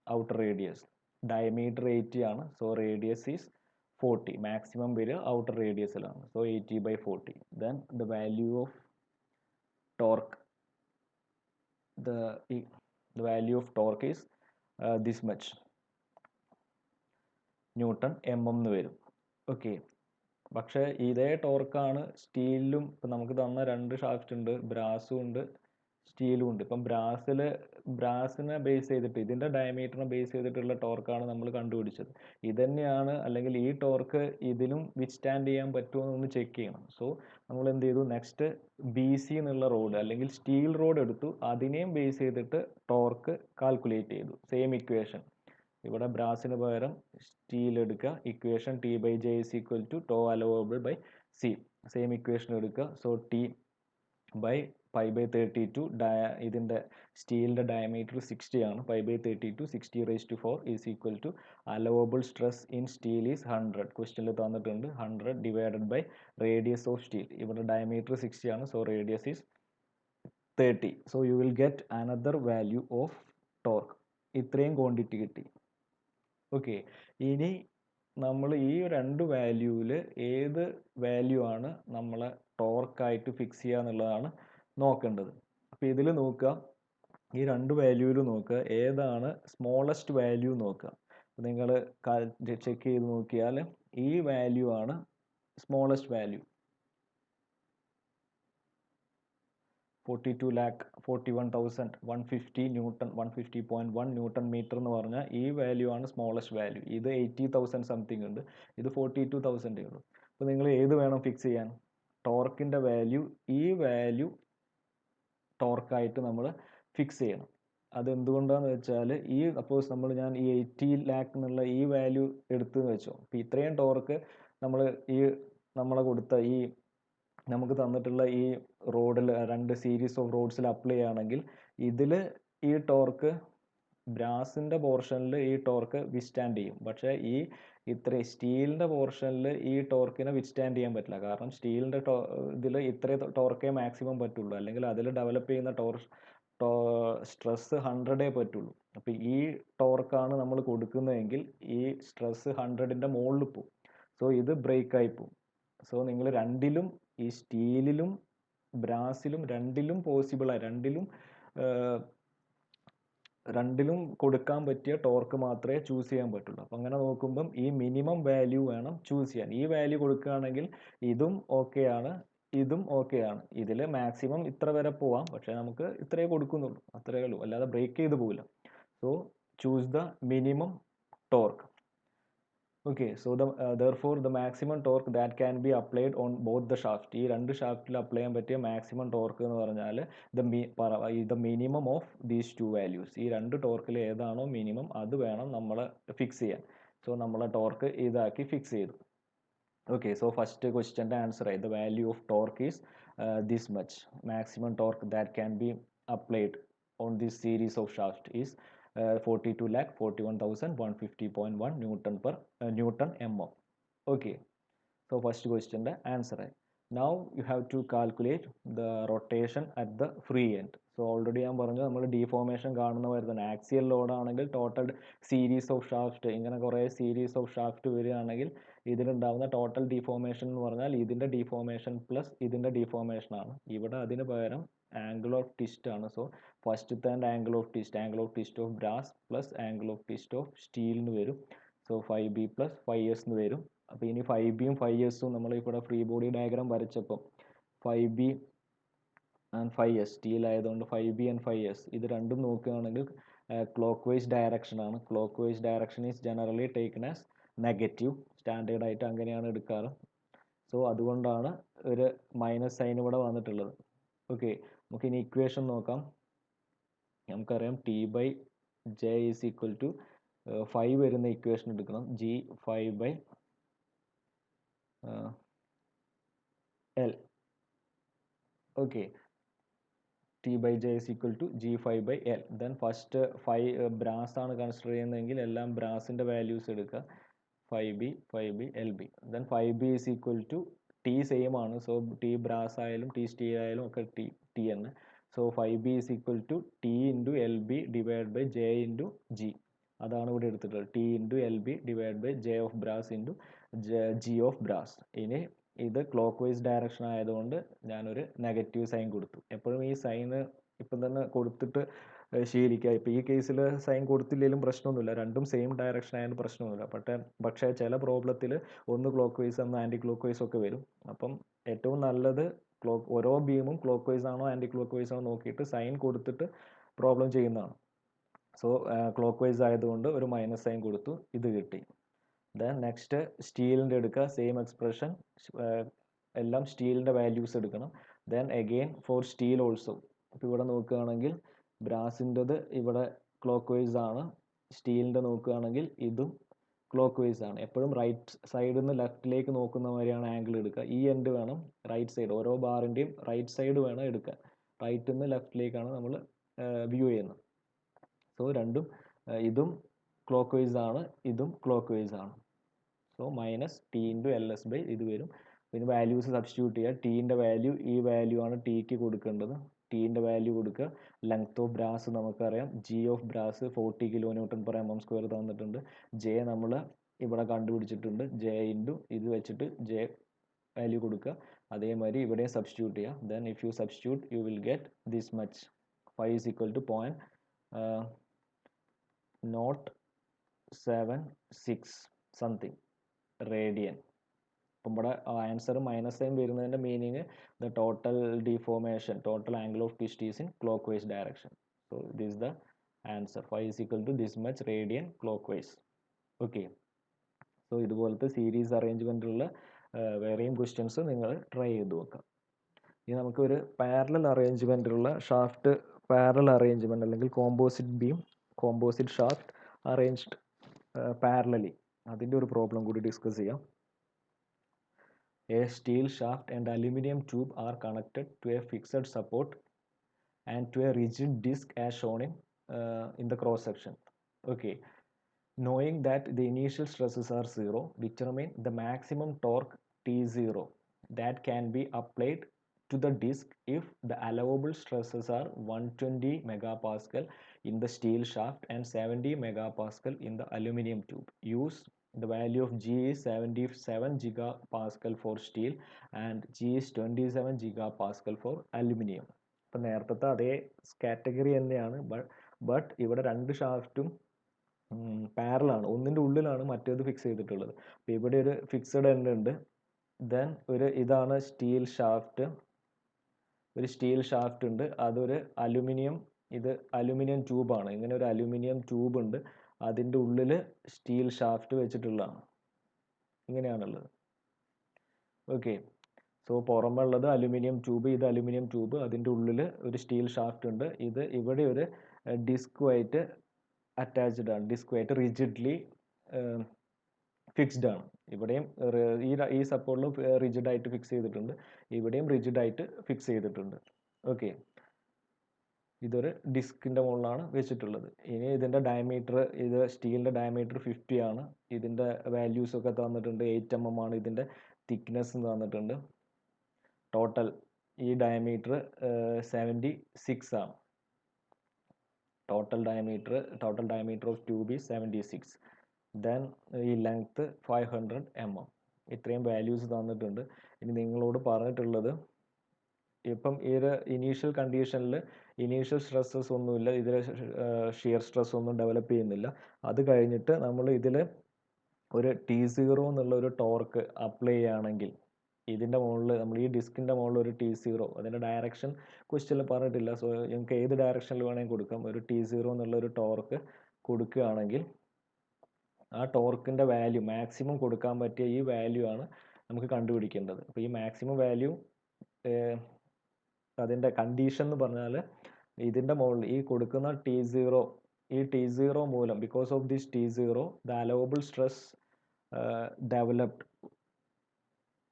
outer radius. Diameter 80 ആണ്, so radius is 40. Maximum വരിക outer radius ലാണ്. So 80/40. Then the value of torque, the value of torque is this much Newton mm എന്ന് വരും. Okay. പക്ഷേ ഇതേ ടോർക്കാണ് സ്റ്റീലിലും. ഇപ്പം നമുക്ക് തന്ന രണ്ട് ഷാഫ്റ്റ് ഉണ്ട്, ബ്രാസും ഉണ്ട് സ്റ്റീലും ഉണ്ട്. ഇപ്പം ബ്രാസിനെ ബേസ് ചെയ്തിട്ട് ഇതിൻ്റെ ഡയമീറ്ററിനെ ബേസ് ചെയ്തിട്ടുള്ള ടോർക്കാണ് നമ്മൾ കണ്ടുപിടിച്ചത്. ഇതന്നെയാണ്, അല്ലെങ്കിൽ ഈ ടോർക്ക് ഇതിലും വിത്ത്സ്റ്റാൻഡ് ചെയ്യാൻ പറ്റുമോ എന്നൊന്ന് ചെക്ക് ചെയ്യണം. സോ നമ്മൾ എന്ത് ചെയ്തു, നെക്സ്റ്റ് BC എന്നുള്ള റോഡ് അല്ലെങ്കിൽ സ്റ്റീൽ റോഡ് എടുത്തു, അതിനെയും ബേസ് ചെയ്തിട്ട് ടോർക്ക് കാൽക്കുലേറ്റ് ചെയ്തു. സെയിം ഇക്വേഷൻ, ഇവിടെ ബ്രാസിന് പകരം സ്റ്റീൽ എടുക്കുക. Equation T/J is equal to tau allowable by C. Same equation എടുക്കുക. സോ T/5/32 ഇതിൻ്റെ സ്റ്റീലിൻ്റെ ഡയമീറ്റർ 60 ആണ്. 5/32 60 raised to 4 is equal to allowable stress in steel is 100. ക്വസ്റ്റ്യനിൽ തന്നിട്ടുണ്ട് 100 divided by radius of steel. ഇവിടെ ഡയമീറ്റർ 60 ആണ്, so radius is 30. So you will get another value of torque. ഇത്രയും quantity കിട്ടി. Okay, ഇനി നമ്മൾ ഈ രണ്ട് വാല്യൂവിൽ ഏത് വാല്യൂ ആണ് നമ്മളെ ടോർക്കായിട്ട് ഫിക്സ് ചെയ്യുക എന്നുള്ളതാണ് നോക്കേണ്ടത്. അപ്പോൾ ഇതിൽ നോക്കുക, ഈ രണ്ട് വാല്യൂവിൽ നോക്കുക ഏതാണ് സ്മോളസ്റ്റ് വാല്യൂ നോക്കുക. നിങ്ങൾ ചെക്ക് ചെയ്ത് നോക്കിയാൽ ഈ വാല്യൂ ആണ് smallest value. 42,41,150 newton, 150.1 newton metre എന്ന് പറഞ്ഞാൽ ഈ വാല്യൂ ആണ് സ്മോളസ്റ്റ് വാല്യൂ. ഇത് 80,000 സംതിങ് ഉണ്ട്, ഇത് 42,000 ഉള്ളൂ. അപ്പോൾ നിങ്ങൾ ഏത് വേണം ഫിക്സ് ചെയ്യാൻ? ടോർക്കിൻ്റെ വാല്യൂ, ഈ വാല്യൂ ടോർക്കായിട്ട് നമ്മൾ ഫിക്സ് ചെയ്യണം. അതെന്തുകൊണ്ടാണെന്ന് വെച്ചാൽ ഈ സപ്പോസ് ഞാൻ ഈ 80 lakh എന്നുള്ള ഈ വാല്യൂ എടുത്തെന്ന് വെച്ചോ. അപ്പോൾ ഇത്രയും ടോർക്ക് നമ്മളെ കൊടുത്ത ഈ നമുക്ക് തന്നിട്ടുള്ള ഈ റോഡിൽ, രണ്ട് സീരീസ് ഓഫ് റോഡ്സിൽ അപ്ലൈ ചെയ്യുകയാണെങ്കിൽ ഇതിൽ ഈ ടോർക്ക് ബ്രാസിൻ്റെ പോർഷനിൽ ഈ ടോർക്ക് വിത്ത്സ്റ്റാൻഡ് ചെയ്യും. പക്ഷേ സ്റ്റീലിൻ്റെ പോർഷനിൽ ഈ ടോർക്കിനെ വിത്ത്സ്റ്റാൻഡ് ചെയ്യാൻ പറ്റില്ല. കാരണം സ്റ്റീലിൻ്റെ ഇതിൽ ഇത്രേ ടോർക്കേ മാക്സിമം പറ്റുള്ളൂ, അല്ലെങ്കിൽ അതിൽ ഡെവലപ്പ് ചെയ്യുന്ന സ്ട്രെസ് 100 പറ്റുള്ളൂ. അപ്പോൾ ഈ ടോർക്കാണ് നമ്മൾ കൊടുക്കുന്നതെങ്കിൽ ഈ സ്ട്രെസ് 100ൻ്റെ മുകളിൽ പോകും. സോ ഇത് ബ്രേക്കായി പോകും. സോ നിങ്ങൾ രണ്ടിലും, ഈ സ്റ്റീലിലും ബ്രാസിലും രണ്ടിലും പോസിബിളായി, രണ്ടിലും കൊടുക്കാൻ പറ്റിയ ടോർക്ക് മാത്രമേ ചൂസ് ചെയ്യാൻ പറ്റുള്ളൂ. അപ്പം അങ്ങനെ നോക്കുമ്പം ഈ മിനിമം വാല്യൂ വേണം ചൂസ് ചെയ്യാൻ. ഈ വാല്യൂ കൊടുക്കുകയാണെങ്കിൽ ഇതും ഓക്കെ ആണ്, ഇതും ഓക്കെ ആണ്. ഇതിൽ മാക്സിമം ഇത്ര വരെ പോവാം, പക്ഷേ നമുക്ക് ഇത്രയേ കൊടുക്കുന്നുള്ളൂ, അത്രയേ ഉള്ളൂ, അല്ലാതെ ബ്രേക്ക് ചെയ്ത് പോകില്ല. So choose the minimum torque. Okay, so therefore the maximum torque that can be applied on both the shaft. ഈ രണ്ട് ഷാഫ്റ്റിൽ അപ്ലൈ ചെയ്യാൻ പറ്റിയ മാക്സിമം ടോർക്ക് എന്ന് പറഞ്ഞാൽ the minimum of these two values. ഈ രണ്ട് ടോർക്കിൽ ഏതാണോ മിനിമം അത് വേണം നമ്മൾ ഫിക്സ് ചെയ്യാൻ. സോ നമ്മളെ ടോർക്ക് ഇതാക്കി ഫിക്സ് ചെയ്തു. Okay, so first questionൻ്റെ ആൻസർ ആയി. The value of torque is this much. Maximum torque that can be applied on this series of shaft is 42,41,150.1 Newton mm. Okay, so first question the answer. Now you have to calculate the rotation at the free end. So already ഞാൻ പറഞ്ഞു, നമ്മൾ deformation കാണുന്ന പോലെ തന്നെ axial load ആണെങ്കിൽ total series of shaft, ഇങ്ങനെ കുറേ series of shaft വരികയാണെങ്കിൽ ഇതിലുണ്ടാകുന്ന ടോട്ടൽ ഡിഫോർമേഷൻ എന്ന് പറഞ്ഞാൽ ഇതിൻ്റെ ഡിഫോർമേഷൻ പ്ലസ് ഇതിൻ്റെ ഡിഫോർമേഷൻ ആണ്. ഇവിടെ അതിന് പകരം ആംഗിൾ ഓഫ് ട്വിസ്റ്റ് ആണ്. സോ ഫസ്റ്റത്തെ angle of twist of brass plus angle of twist of സ്റ്റീലിന് വരും. സോ 5B പ്ലസ് 5S എന്ന് വരും. അപ്പോൾ ഇനി 5Bയും 5Sഉം നമ്മൾ ഇവിടെ ഫ്രീ ബോഡി ഡയഗ്രാം വരച്ചപ്പം 5B ആൻഡ് 5S, സ്റ്റീലായതുകൊണ്ട് 5B ആൻഡ് 5S ഇത് രണ്ടും നോക്കുകയാണെങ്കിൽ ക്ലോക്ക് വൈസ് ഡയറക്ഷനാണ്. Clockwise direction is generally taken as negative, സ്റ്റാൻഡേർഡായിട്ട് അങ്ങനെയാണ് എടുക്കാറ്. സോ അതുകൊണ്ടാണ് ഒരു മൈനസ് സൈൻ ഇവിടെ വന്നിട്ടുള്ളത്. ഓക്കെ, നമുക്കിനി ഇക്വേഷൻ നോക്കാം. നമുക്കറിയാം T/J ഈസ് ഈക്വൽ ടു 5 വരുന്ന ഇക്വേഷൻ എടുക്കണം. G5/L. Okay, T/J is equal to G5/L. Then first 5 brass ആണ് കൺസിഡർ ചെയ്യുന്നതെങ്കിൽ എല്ലാം ബ്രാസിൻ്റെ വാല്യൂസ് എടുക്കുക. 5B, 5B, LB. Then 5B is equal to T same ആണ്. സോ T ബ്രാസ് ആയാലും T സ്റ്റീൽ ആയാലും ഒക്കെ T തന്നെ. So 5B is equal to T into LB divided by J into G. അതാണ് ഇവിടെ എടുത്തിട്ടുള്ളത്. T into LB divided by J of brass into G of brass. ഇനി ഇത് clockwise direction ആയതുകൊണ്ട് ഞാനൊരു നെഗറ്റീവ് സൈൻ കൊടുത്തു. എപ്പോഴും ഈ സൈന് ഇപ്പം തന്നെ കൊടുത്തിട്ട് ശീലിക്കുക. ഇപ്പോൾ ഈ കേസിൽ സൈൻ കൊടുത്തില്ലെങ്കിലും പ്രശ്നമൊന്നുമില്ല, രണ്ടും സെയിം ഡയറക്ഷൻ ആയാലും പ്രശ്നമൊന്നുമില്ല. പക്ഷേ ചില പ്രോബ്ലത്തിൽ ഒന്ന് ക്ലോക്ക് വൈസ് ഒന്ന് ആൻറ്റി ക്ലോക്ക് വൈസ് ഒക്കെ വരും. അപ്പം ഏറ്റവും നല്ലത് ഓരോ ബീമും ക്ലോക്ക് വൈസ് ആണോ ആൻറ്റി ക്ലോക്ക് വൈസ് ആണോ നോക്കിയിട്ട് സൈൻ കൊടുത്തിട്ട് പ്രോബ്ലം ചെയ്യുന്നതാണ്. സോ ക്ലോക്ക് വൈസ് ആയതുകൊണ്ട് ഒരു മൈനസ് സൈൻ കൊടുത്തു, ഇത് കിട്ടി. ദെൻ നെക്സ്റ്റ് സ്റ്റീലിൻ്റെ എടുക്കുക, സെയിം എക്സ്പ്രഷൻ, എല്ലാം സ്റ്റീലിൻ്റെ വാല്യൂസ് എടുക്കണം. Then again for steel also. ഇപ്പോൾ ഇവിടെ നോക്കുകയാണെങ്കിൽ ബ്രാസിൻ്റെത് ഇവിടെ ക്ലോക്ക് വൈസ് ആണ്, സ്റ്റീലിൻ്റെ നോക്കുകയാണെങ്കിൽ ഇതും ക്ലോക്ക് വൈസ് ആണ്. എപ്പോഴും റൈറ്റ് സൈഡിൽ നിന്ന് ലെഫ്റ്റിലേക്ക് നോക്കുന്ന മാതിരിയാണ് ആംഗിൾ എടുക്കുക. ഈ എൻഡ് വേണം റൈറ്റ് സൈഡ്, ഓരോ ബാറിൻ്റെയും റൈറ്റ് സൈഡ് വേണം എടുക്കാൻ. റൈറ്റിൽ നിന്ന് ലെഫ്റ്റിലേക്കാണ് നമ്മൾ വ്യൂ ചെയ്യുന്നത്. സോ രണ്ടും ഇതും ക്ലോക്ക് വൈസ് ആണ്, ഇതും ക്ലോക്ക് വൈസ് ആണ്. So minus T into LS by ഇത് വരും. പിന്നെ വാല്യൂസ് സബ്സ്റ്റിറ്റ്യൂട്ട് ചെയ്യുക. ടീൻ്റെ വാല്യൂ ഈ വാല്യൂ ആണ് Tക്ക് കൊടുക്കേണ്ടത്. ടീൻ്റെ വാല്യൂ കൊടുക്കുക. ലെങ്ത് ഓഫ് ബ്രാസ് നമുക്കറിയാം, G ഓഫ് ബ്രാസ് 40 kN/mm² തന്നിട്ടുണ്ട്. J നമ്മൾ ഇവിടെ കണ്ടുപിടിച്ചിട്ടുണ്ട്. J ഇൻറ്റു ഇത് വെച്ചിട്ട് J വാല്യൂ കൊടുക്കുക. അതേമാതിരി ഇവിടെ സബ്സ്റ്റിറ്റ്യൂട്ട് ചെയ്യുക. Then if you substitute you will get this much. 5 is equal to 0.076 something radian. അപ്പം ഇവിടെ ആൻസർ മൈനസ് സൈൻ വരുന്നതിൻ്റെ meaning the total deformation, total angle of twist is in clockwise direction. So this is the answer. 5 is equal to this much radian clockwise. Okay, so ഇതുപോലത്തെ series അറേഞ്ച്മെൻറ്റിലുള്ള വേറെയും questions നിങ്ങൾ try ചെയ്ത് നോക്കാം. ഇനി നമുക്കൊരു parallel അറേഞ്ച്മെൻറ്റിലുള്ള shaft parallel arrangement അല്ലെങ്കിൽ composite beam, composite shaft arranged parallelly, അതിൻ്റെ ഒരു പ്രോബ്ലം കൂടി ഡിസ്കസ് ചെയ്യാം. A steel shaft and aluminum tube are connected to a fixed support and to a rigid disc as shown in the cross section. Okay, knowing that the initial stresses are 0, determine the maximum torque T0 that can be applied to the disc if the allowable stresses are 120 megapascal in the steel shaft and 70 megapascal in the aluminum tube. Use the value of G is 77 gigapascal for steel and G is 27 gigapascal for aluminum. ഇപ്പം നേരത്തെ അതേ category തന്നെയാണ്, but ഇവിടെ രണ്ട് ഷാഫ്റ്റും പാരലാണ്, ഒന്നിൻ്റെ ഉള്ളിലാണ് മറ്റേത് fix ചെയ്തിട്ടുള്ളത്. അപ്പോൾ ഇവിടെ ഒരു ഫിക്സഡ് എൻഡ് ഉണ്ട്. ദെൻ ഇതാണ് സ്റ്റീൽ ഷാഫ്റ്റ്, ഒരു സ്റ്റീൽ ഷാഫ്റ്റ് ഉണ്ട്, അതൊരു അലുമിനിയം, ഇത് അലുമിനിയം ട്യൂബാണ്. ഇങ്ങനെ ഒരു അലുമിനിയം ട്യൂബ് ഉണ്ട്, അതിൻ്റെ ഉള്ളിൽ സ്റ്റീൽ ഷാഫ്റ്റ് വെച്ചിട്ടുള്ളതാണ്, ഇങ്ങനെയാണുള്ളത്. ഓക്കെ, സോ പുറമുള്ളത് അലുമിനിയം ട്യൂബ്, ഇത് അലുമിനിയം ട്യൂബ്, അതിൻ്റെ ഉള്ളിൽ ഒരു സ്റ്റീൽ ഷാഫ്റ്റ് ഉണ്ട്. ഇത് ഇവിടെ ഒരു ഡിസ്കുമായിട്ട് അറ്റാച്ച്ഡ് ആണ്, ഡിസ്കുമായിട്ട് റിജിഡ്ലി ഫിക്സ്ഡ് ആണ്. ഇവിടെയും ഈ സപ്പോർട്ടിലും റിജിഡായിട്ട് ഫിക്സ് ചെയ്തിട്ടുണ്ട്, ഇവിടെയും റിജിഡായിട്ട് ഫിക്സ് ചെയ്തിട്ടുണ്ട്. ഓക്കെ, ഇതൊരു ഡിസ്കിൻ്റെ മുകളിലാണ് വെച്ചിട്ടുള്ളത്. ഇനി ഇതിൻ്റെ ഡയമീറ്റർ, ഇത് സ്റ്റീലിൻ്റെ ഡയമീറ്റർ 50 ആണ്. ഇതിൻ്റെ വാല്യൂസൊക്കെ തന്നിട്ടുണ്ട്. 8 mm ആണ് ഇതിൻ്റെ തിക്നെസ് തന്നിട്ടുണ്ട്. ടോട്ടൽ ഈ ഡയമീറ്റർ 76 ആണ്. Total diameter of tube is 76. Then ഈ ലെങ്ത്ത് 500 mm. ഇത്രയും വാല്യൂസ് തന്നിട്ടുണ്ട്. ഇനി നിങ്ങളോട് പറഞ്ഞിട്ടുള്ളത്, ഇപ്പം ഈ ഒരു ഇനീഷ്യൽ കണ്ടീഷനിൽ ഇനീഷ്യൽ സ്ട്രെസ്സസ് ഒന്നുമില്ല, ഇതിൽ ഷിയർ സ്ട്രെസ് ഒന്നും ഡെവലപ്പ് ചെയ്യുന്നില്ല. അത് കഴിഞ്ഞിട്ട് നമ്മൾ ഇതിൽ ഒരു T0 എന്നുള്ള ഒരു ടോർക്ക് അപ്ലൈ ചെയ്യുകയാണെങ്കിൽ, ഇതിൻ്റെ മുകളിൽ നമ്മൾ ഈ ഡിസ്കിൻ്റെ മുകളിൽ ഒരു T0, അതിൻ്റെ ഡയറക്ഷൻ ക്വസ്റ്റ്യനിൽ പറഞ്ഞിട്ടില്ല. സോ നമുക്ക് ഏത് ഡയറക്ഷനിൽ വേണമെങ്കിൽ കൊടുക്കാം. ഒരു T0 എന്നുള്ള ഒരു ടോർക്ക് കൊടുക്കുകയാണെങ്കിൽ ആ ടോർക്കിൻ്റെ വാല്യൂ മാക്സിമം കൊടുക്കാൻ പറ്റിയ ഈ വാല്യൂ ആണ് നമുക്ക് കണ്ടുപിടിക്കേണ്ടത്. അപ്പോൾ ഈ മാക്സിമം വാല്യൂ അതിൻ്റെ കണ്ടീഷൻ എന്ന് പറഞ്ഞാൽ ഇതിൻ്റെ മുകളിൽ ഈ കൊടുക്കുന്ന ഈ T0 മൂലം because of this T0 the allowable stress developed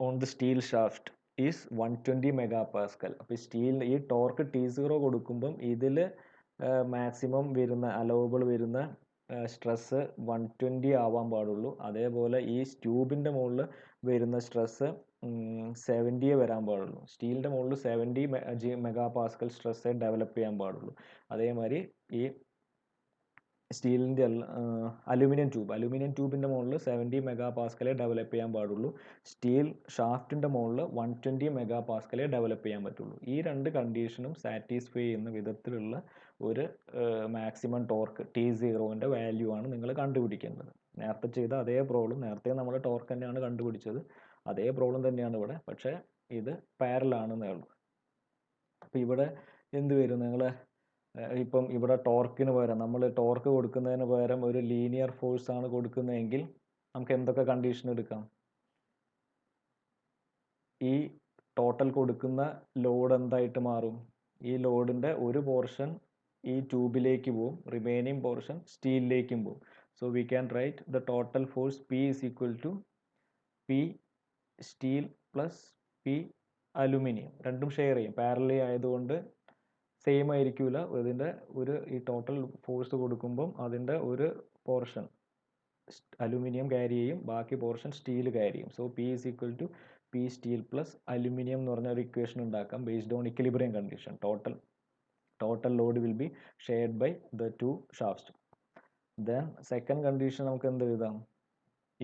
on the steel shaft is 120 MPa. അപ്പോൾ ഈ ടോർക്ക് T0 കൊടുക്കുമ്പം ഇതിൽ മാക്സിമം വരുന്ന അലവബിൾ വരുന്ന സ്ട്രെസ്സ് 120 ആവാൻ പാടുള്ളൂ. അതേപോലെ ഈ ട്യൂബിൻ്റെ മുകളിൽ വരുന്ന സ്ട്രെസ്സ് 70 വരാൻ പാടുള്ളൂ. സ്റ്റീലിൻ്റെ മുകളിൽ 70 MPa സ്ട്രെസ്സേ ഡെവലപ്പ് ചെയ്യാൻ പാടുള്ളൂ. അതേമാതിരി ഈ സ്റ്റീലിൻ്റെ അലുമിനിയം ട്യൂബിൻ്റെ മുകളിൽ 70 MPa ഡെവലപ്പ് ചെയ്യാൻ പാടുള്ളൂ. സ്റ്റീൽ ഷാഫ്റ്റിൻ്റെ മുകളിൽ 120 MPa ഡെവലപ്പ് ചെയ്യാൻ പറ്റുള്ളൂ. ഈ രണ്ട് കണ്ടീഷനും സാറ്റിസ്ഫൈ ചെയ്യുന്ന വിധത്തിലുള്ള ഒരു മാക്സിമം ടോർക്ക് T0ൻ്റെ വാല്യൂ ആണ് നിങ്ങൾ കണ്ടുപിടിക്കേണ്ടത്. നേരത്തെ ചെയ്ത അതേ പ്രോബ്ലം, നേരത്തെ നമ്മൾ ടോർക്ക് തന്നെയാണ് കണ്ടുപിടിച്ചത്, അതേ പ്രോബ്ലം തന്നെയാണ് ഇവിടെ, പക്ഷേ ഇത് പാരലാണെന്നേ ഉള്ളൂ. അപ്പോൾ ഇവിടെ എന്ത് വരും, നിങ്ങൾ ഇപ്പം ഇവിടെ ടോർക്കിന് പകരം നമ്മൾ ടോർക്ക് കൊടുക്കുന്നതിന് പകരം ഒരു ലീനിയർ ഫോഴ്സ് ആണ് കൊടുക്കുന്നതെങ്കിൽ നമുക്ക് എന്തൊക്കെ കണ്ടീഷൻ എടുക്കാം? ഈ ടോട്ടൽ കൊടുക്കുന്ന ലോഡ് എന്തായിട്ട് മാറും? ഈ ലോഡിൻ്റെ ഒരു പോർഷൻ ഈ ട്യൂബിലേക്ക് പോവും, റിമൈനിങ് പോർഷൻ സ്റ്റീലിലേക്കും പോവും. So we can write the total force P is equal to P steel plus P aluminium. രണ്ടും ഷെയർ ചെയ്യും, പാരലി ആയതുകൊണ്ട് സെയിം ആയിരിക്കില്ല. ഇതിൻ്റെ ഈ ടോട്ടൽ ഫോഴ്സ് കൊടുക്കുമ്പം അതിൻ്റെ ഒരു പോർഷൻ അലുമിനിയം ക്യാരി ചെയ്യും, ബാക്കി പോർഷൻ സ്റ്റീൽ ക്യാരി ചെയ്യും. So P is equal to P steel plus aluminium എന്ന് പറഞ്ഞ ഒരു ഇക്വേഷൻ ഉണ്ടാക്കാം based on equilibrium condition. Total load will be shared by the two shafts. Then second condition നമുക്ക് എന്ത് എഴുതാം?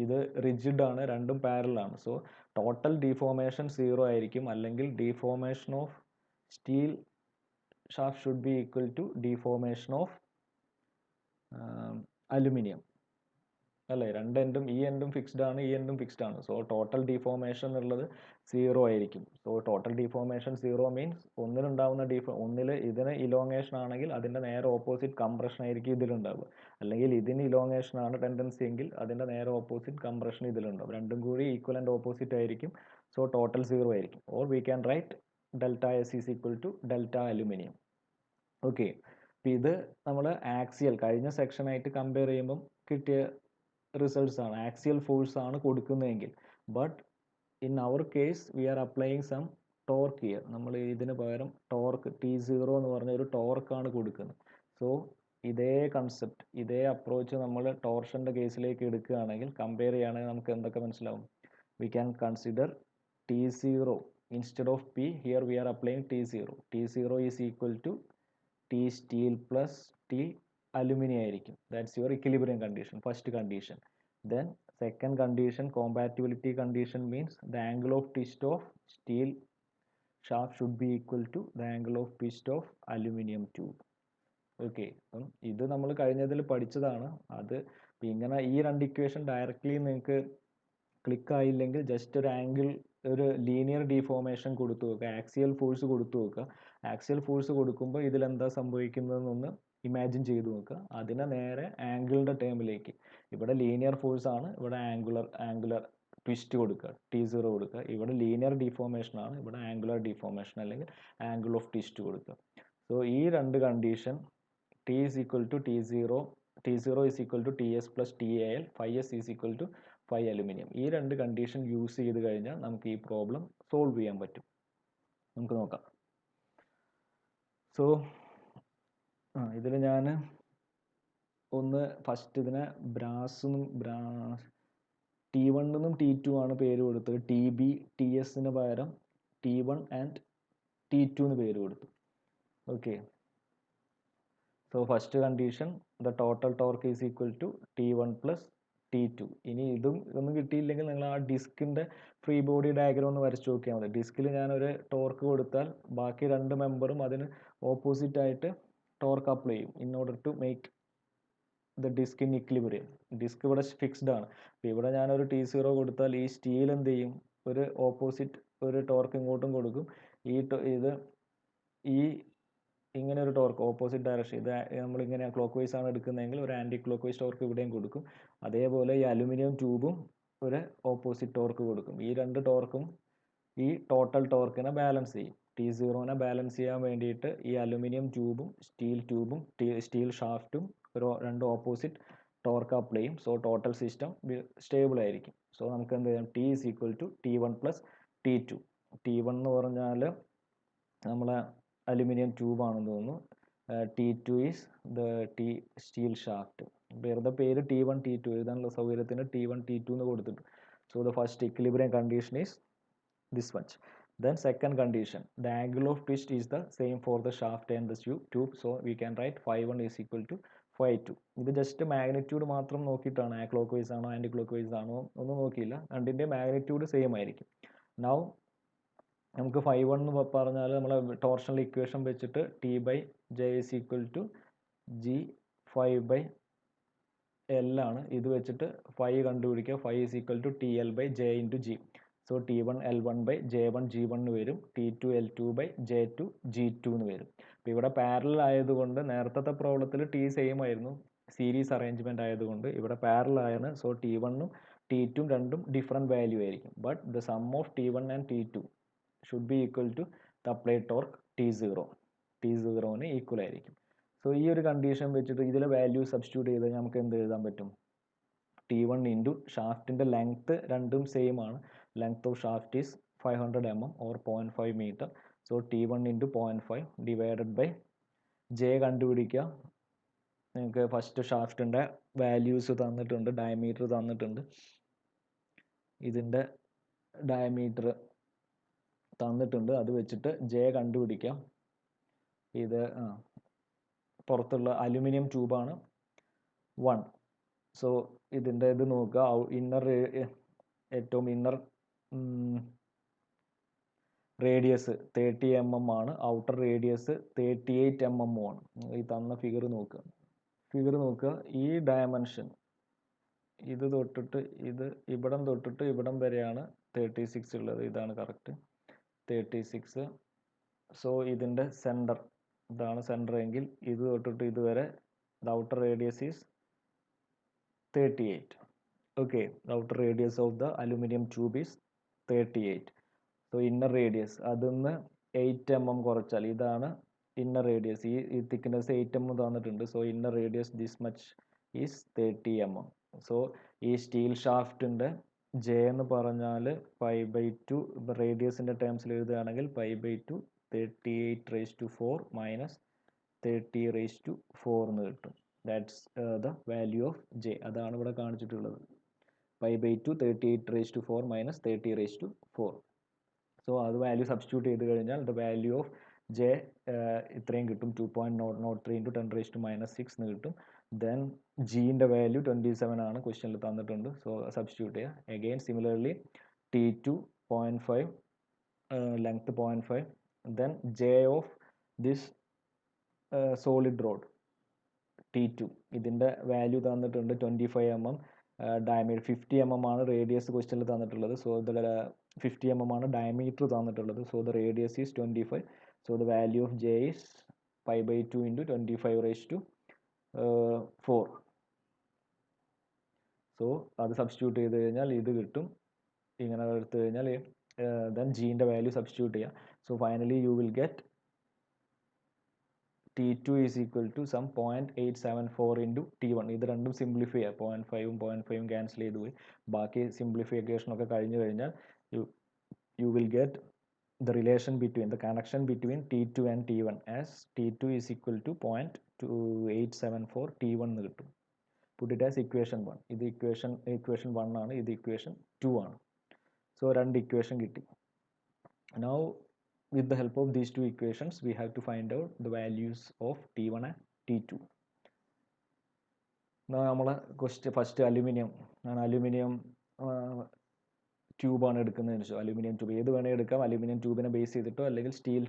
ഇത് റിജിഡ് ആണ്, രണ്ടും പാരലൽ ആണ്. സോ ടോട്ടൽ ഡിഫോർമേഷൻ 0 ആയിരിക്കും, അല്ലെങ്കിൽ deformation of steel shaft should be equal to deformation of aluminium അല്ലേ? രണ്ട് എൻഡും ഈ എൻഡും ഫിക്സ്ഡ് ആണ്, ഈ എൻഡും ഫിക്സ്ഡ് ആണ്. സോ ടോട്ടൽ ഡിഫോർമേഷൻ ഉള്ളത് 0 ആയിരിക്കും. സോ ടോട്ടൽ ഡിഫോർമേഷൻ 0 മീൻസ് ഒന്നിലുണ്ടാവുന്ന ഒന്നിൽ ഇതിന് ഇലോങ്ങേഷൻ ആണെങ്കിൽ അതിൻ്റെ നേരെ ഓപ്പോസിറ്റ് കംപ്രഷൻ ആയിരിക്കും ഇതിലുണ്ടാവുക, അല്ലെങ്കിൽ ഇതിന് ഇലോങ്ങേഷൻ ആണ് ടെൻഡൻസി എങ്കിൽ അതിൻ്റെ നേരെ ഓപ്പോസിറ്റ് കംപ്രഷൻ ഇതിലുണ്ടാവും. രണ്ടും കൂടി ഈക്വൽ ആൻഡ് ഓപ്പോസിറ്റ് ആയിരിക്കും. സോ ടോട്ടൽ 0 ആയിരിക്കും. Or we can write delta S is equal to delta aluminium. Okay, അപ്പം ഇത് നമ്മൾ ആക്സിയൽ കഴിഞ്ഞ സെക്ഷനായിട്ട് കമ്പയർ ചെയ്യുമ്പം കിട്ടിയ റിസൾട്ട്സ് ആണ്. ആക്സിയൽ ഫോഴ്സ് ആണ് കൊടുക്കുന്നതെങ്കിൽ, but in our case we are applying some torque here. നമ്മൾ ഇതിന് പകരം ടോർക്ക് T0 എന്ന് പറഞ്ഞ ഒരു ടോർക്കാണ് കൊടുക്കുന്നത്. സോ ഇതേ കൺസെപ്റ്റ്, ഇതേ അപ്രോച്ച് നമ്മൾ ടോർഷൻ്റെ കേസിലേക്ക് എടുക്കുകയാണെങ്കിൽ, കമ്പയർ ചെയ്യുകയാണെങ്കിൽ നമുക്ക് എന്തൊക്കെ മനസ്സിലാവും? We can consider T0 instead of P. Here we are applying T0. T0 is equal to T steel plus T aluminum ആയിരിക്കും. That's your equilibrium condition, first condition. Then second condition, compatibility condition, means the angle of twist of steel shaft should be equal to the angle of twist of aluminum tube. Okay, അപ്പം ഇത് നമ്മൾ കഴിഞ്ഞതിൽ പഠിച്ചതാണ്. അത് ഇങ്ങനെ ഈ രണ്ട് equation directly നിങ്ങൾക്ക് ക്ലിക്ക് ആയില്ലെങ്കിൽ ജസ്റ്റ് ഒരു ആംഗിൾ, ഒരു ലീനിയർ ഡിഫോർമേഷൻ കൊടുത്തു നോക്കുക, ആക്സിയൽ ഫോഴ്സ് കൊടുത്തു നോക്കുക. ആക്സിയൽ ഫോഴ്സ് കൊടുക്കുമ്പോൾ ഇതിലെന്താ സംഭവിക്കുന്നതെന്നൊന്ന് ഇമാജിൻ ചെയ്ത് നോക്കുക. അതിനെ നേരെ ആംഗിളിൻ്റെ ടേമിലേക്ക്, ഇവിടെ ലീനിയർ ഫോഴ്സ് ആണ്, ഇവിടെ ആംഗുലർ ട്വിസ്റ്റ് കൊടുക്കുക, T0 കൊടുക്കുക. ഇവിടെ ലീനിയർ ഡിഫോർമേഷൻ ആണ്, ഇവിടെ ആംഗുലർ ഡിഫോർമേഷൻ അല്ലെങ്കിൽ ആംഗിൾ ഓഫ് ട്വിസ്റ്റ് കൊടുക്കുക. സോ ഈ രണ്ട് condition T is equal to T0 is equal to TS plus TAL, phi S is equal to phi aluminium. ഈ രണ്ട് കണ്ടീഷൻ യൂസ് ചെയ്ത് കഴിഞ്ഞാൽ നമുക്ക് ഈ പ്രോബ്ലം സോൾവ് ചെയ്യാൻ പറ്റും. നമുക്ക് നോക്കാം. സോ ഇതിൽ ഞാൻ ഒന്ന് ഫസ്റ്റ് ഇതിനെ T1 എന്നും T2 ആണ് പേര് കൊടുത്തത്. TB TSന് പകരം T1 ആൻഡ് T2 എന്ന് പേര് കൊടുത്തു. Okay, so first condition, the total torque is equal to T1 plus T2. ഇനി ഇതൊന്നും കിട്ടിയില്ലെങ്കിൽ നിങ്ങൾ ആ ഡിസ്കിൻ്റെ ഫ്രീ ബോഡി ഡയഗ്രം ഒന്ന് വരച്ച് നോക്കിയാൽ മതി. ഡിസ്കിൽ ഞാനൊരു ടോർക്ക് കൊടുത്താൽ ബാക്കി രണ്ട് മെമ്പറും അതിന് ഓപ്പോസിറ്റ് ആയിട്ട് ടോർക്ക് അപ്ലൈ ചെയ്യും in order to make the disc in equilibrium. Disc ഇവിടെ ഫിക്സ്ഡ് ആണ്. അപ്പോൾ ഇവിടെ ഞാനൊരു T0 കൊടുത്താൽ ഈ സ്റ്റീൽ എന്ത് ചെയ്യും? ഒരു ഓപ്പോസിറ്റ് ഒരു ടോർക്ക് ഇങ്ങോട്ടും കൊടുക്കും. ഇത് ഈ ഇങ്ങനെ ഒരു ടോർക്ക് ഓപ്പോസിറ്റ് ഡയറക്ഷൻ, ഇത് നമ്മളിങ്ങനെ ക്ലോക്ക് വൈസ് ആണ് എടുക്കുന്നതെങ്കിൽ ഒരു ആൻറ്റി ക്ലോക്ക് വൈസ് ടോർക്ക് ഇവിടെയും കൊടുക്കും. അതേപോലെ ഈ അലുമിനിയം ട്യൂബും ഒരു ഓപ്പോസിറ്റ് ടോർക്ക് കൊടുക്കും. ഈ രണ്ട് ടോർക്കും ഈ ടോട്ടൽ ടോർക്കിനെ ബാലൻസ് ചെയ്യും. T0നെ ബാലൻസ് ചെയ്യാൻ വേണ്ടിയിട്ട് ഈ അലുമിനിയം ട്യൂബും സ്റ്റീൽ ഷാഫ്റ്റും രണ്ട് ഓപ്പോസിറ്റ് ടോർക്ക് അപ്ലൈ ചെയ്യും. സോ ടോട്ടൽ സിസ്റ്റം സ്റ്റേബിൾ ആയിരിക്കും. സോ നമുക്ക് എന്ത് ചെയ്യാം, T is equal to T1 plus T2. T1 എന്ന് പറഞ്ഞാൽ നമ്മളെ അലുമിനിയം ട്യൂബ് ആണെന്ന് തോന്നുന്നു. T2 is the steel shaft. വെറുതെ പേര് T1 T2 എഴുതാനുള്ള സൗകര്യത്തിന് T1 T2 എന്ന് കൊടുത്തിട്ട്. So the first equilibrium condition is this much. Then second condition, the angle of twist is the same for the shaft and the tube. So we can write phi1 is equal to phi2. ഇത് just magnitude മാത്രം നോക്കിയിട്ടാണ്, clock vice ആണോ anti clock vice ആണോ ഒന്നും നോക്കിയില്ല. രണ്ടിൻ്റെ magnitude same ആയിരിക്കും. Now നമുക്ക് phi1 എന്ന് പറഞ്ഞാൽ നമ്മളെ ടോർഷണൽ ഇക്വേഷൻ വെച്ചിട്ട് T/J is equal to G5/L ആണ്. ഇത് വെച്ചിട്ട് phi കണ്ടുപിടിക്കുക. phi is equal to TL/J into G. So T1 L1/J1 G1 എന്ന് വരും. T2 L2/J2 G2 എന്ന് വരും. അപ്പോൾ ഇവിടെ പാരലൽ ആയതുകൊണ്ട് നേരത്തെ പ്രോബ്ലത്തിൽ T സെയിം ആയിരുന്നു, സീരീസ് അറേഞ്ച്മെൻറ്റ് ആയതുകൊണ്ട് ഇവിടെ പാരലൽ ആണ്. സോ T1ഉം T2 രണ്ടും ഡിഫറെൻറ്റ് വാല്യൂ ആയിരിക്കും. But the sum of T1 and T2 should be equal to the applied torque T0. T0ന് ഈക്വൽ ആയിരിക്കും. സോ ഈ ഒരു കണ്ടീഷൻ വെച്ചിട്ട് ഇതിലെ വാല്യൂ സബ്സ്റ്റിറ്റ്യൂട്ട് ചെയ്ത് നമുക്ക് എന്ത് എഴുതാൻ പറ്റും, T1 ഇൻറ്റു ഷാഫ്റ്റിൻ്റെ ലെങ്ത്ത് രണ്ടും സെയിം ആണ്. Length of shaft is 500 mm or 0.5 meter. So T1 into 0.5 divided by J കണ്ടുപിടിക്കുക. നിങ്ങൾക്ക് ഫസ്റ്റ് ഷാഫ്റ്റിൻ്റെ വാല്യൂസ് തന്നിട്ടുണ്ട്, ഡയമീറ്റർ തന്നിട്ടുണ്ട്, ഇതിൻ്റെ ഡയമീറ്റർ തന്നിട്ടുണ്ട്. അത് വെച്ചിട്ട് J കണ്ടുപിടിക്കാം. ഇത് പുറത്തുള്ള അലുമിനിയം ട്യൂബാണ് 1. സോ ഇതിൻ്റെ ഇത് നോക്കുക, ഏറ്റവും ഇന്നർ റേഡിയസ് 30 mm ആണ്, ഔട്ടർ റേഡിയസ് 38 mm ആണ്. ഈ തന്ന ഫിഗർ നോക്കുക. ഈ ഡയമെൻഷൻ ഇത് തൊട്ടിട്ട് ഇവിടം തൊട്ടിട്ട് ഇവിടം വരെയാണ് 36 ഉള്ളത്. ഇതാണ് കറക്റ്റ് 36. സോ ഇതിൻ്റെ സെൻറ്റർ ഇതാണ് സെൻറ്റർ എങ്കിൽ ഇത് തൊട്ടിട്ട് ഇതുവരെ the outer radius is 38. Okay, the outer radius of the aluminium tube is 38. So inner radius അതിന്ന് 8 mm കുറച്ചാൽ ഇതാണ് ഇന്നർ റേഡിയസ്. ഈ തിക്നെസ് 8 mm തന്നിട്ടുണ്ട്. So inner radius this much is 30 mm. So ഈ സ്റ്റീൽ ഷാഫ്റ്റിൻ്റെ J എന്ന് പറഞ്ഞാൽ π/2, റേഡിയസിൻ്റെ ടേംസിൽ എഴുതുകയാണെങ്കിൽ π/2 38⁴ minus 30⁴ എന്ന് കിട്ടും. That's the value of J. അതാണ് ഇവിടെ കാണിച്ചിട്ടുള്ളത്. π/2 38⁴ മൈനസ് 30⁴. സോ അത് വാല്യൂ സബ്സ്റ്റിറ്റ്യൂട്ട് ചെയ്ത് കഴിഞ്ഞാൽ ദ വാല്യൂ ഓഫ് J ഇത്രയും കിട്ടും, 2.003 × 10⁻⁻6 എന്ന് കിട്ടും. ദെൻ ജിൻ്റെ വാല്യൂ 27 ആണ്, ക്വസ്റ്റ്യനിൽ തന്നിട്ടുണ്ട്. സോ സബ്സ്റ്റിറ്റ്യൂട്ട് ചെയ്യുക. Again similarly T2 0.5, length 0.5. Then J of this solid rod T2 ഇതിൻ്റെ വാല്യൂ തന്നിട്ടുണ്ട് 25 mm. ഡയമീറ്റർ 50 mm ആണ് റേഡിയസ് ക്വസ്റ്റ്യനിൽ തന്നിട്ടുള്ളത്. സോ ദ 50 mm ആണ് ഡയമീറ്റർ തന്നിട്ടുള്ളത്. So the radius is 25. So the value of J is π/2 × 10⁻⁴. So അത് substitute ചെയ്ത് കഴിഞ്ഞാൽ ഇത് കിട്ടും. ഇങ്ങനെ എടുത്തു കഴിഞ്ഞാൽ ദെൻ ജിൻ്റെ വാല്യൂ സബ്സ്റ്റിറ്റ്യൂട്ട് ചെയ്യുക. So finally you will get T2 is equal to some 0.874 into T1. ഇത് രണ്ടും സിംപ്ലിഫൈ ചെയ്യുക. 0.5ഉം 0.5ഉം ക്യാൻസൽ ചെയ്ത് പോയി. ബാക്കി സിംപ്ലിഫിക്കേഷൻ ഒക്കെ കഴിഞ്ഞ് കഴിഞ്ഞാൽ you will get the relation between the connection between T2 and T1 as T2 is equal to 0.2874 T1 എന്ന് കിട്ടും. Put it as equation 1. ഇത് equation 1 ആണ്, ഇത് equation 2 ആണ്. സോ രണ്ട് ഇക്വേഷൻ കിട്ടി. Now with the help of these two equations we have to find out the values of T1 and T2. നമ്മളെ first aluminium ട്യൂബാണ് എടുക്കുന്നതെന്ന് വെച്ചാൽ അലുമിനിയം ട്യൂബ് ഏത് വേണേൽ എടുക്കാം. അലുമിനിയം ട്യൂബിനെ ബേസ് ചെയ്തിട്ടോ അല്ലെങ്കിൽ സ്റ്റീൽ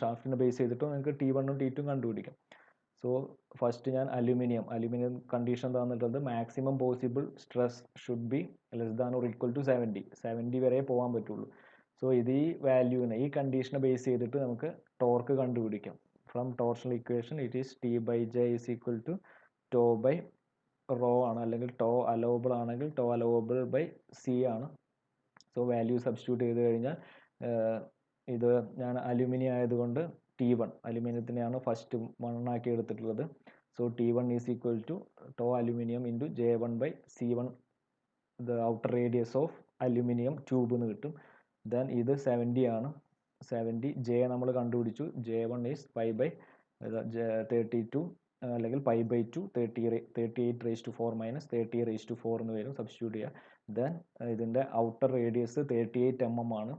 ഷാഫ്റ്റിനെ ബേസ് ചെയ്തിട്ടോ നിങ്ങൾക്ക് T1ഉം T2ഉം കണ്ടുപിടിക്കാം. സോ സോ ഫസ്റ്റ് ഞാൻ അലുമിനിയം കണ്ടീഷൻ തന്നിട്ടുള്ളത് maximum possible stress should be less than or equal to 70 വരെ പോകാൻ പറ്റുള്ളൂ. സോ ഇത് ഈ വാല്യൂവിനെ ഈ കണ്ടീഷനെ ബേസ് ചെയ്തിട്ട് നമുക്ക് ടോർക്ക് കണ്ടുപിടിക്കാം. From torsional equation it is T by J is equal to tau by rho ആണ്, അല്ലെങ്കിൽ ടോ അലൗബിൾ ആണെങ്കിൽ ടോ അലൗബിൾ ബൈ സി ആണ്. സോ വാല്യൂ സബ്സ്റ്റിറ്റ്യൂട്ട് ചെയ്ത് കഴിഞ്ഞാൽ ഇത് ഞാൻ അലുമിനിയം ആയതുകൊണ്ട് T1 അലുമിനിയത്തിനെയാണ് ഫസ്റ്റ് മണ്ണാക്കി എടുത്തിട്ടുള്ളത്. So T1 is equal to tau aluminium into J1 by C1 the outer radius of aluminium tube എന്ന് കിട്ടും. ദെൻ ഇത് 70 ആണ്. 70 ജെ നമ്മൾ കണ്ടുപിടിച്ചു. J1 ഈസ് 5/32 അല്ലെങ്കിൽ 5/2 38⁴ മൈനസ് 30⁴ എന്ന് വരും. സബ്സ്റ്റിറ്റ്യൂട്ട് ചെയ്യുക. ദെൻ ഇതിൻ്റെ ഔട്ടർ റേഡിയസ് 38 mm ആണ്.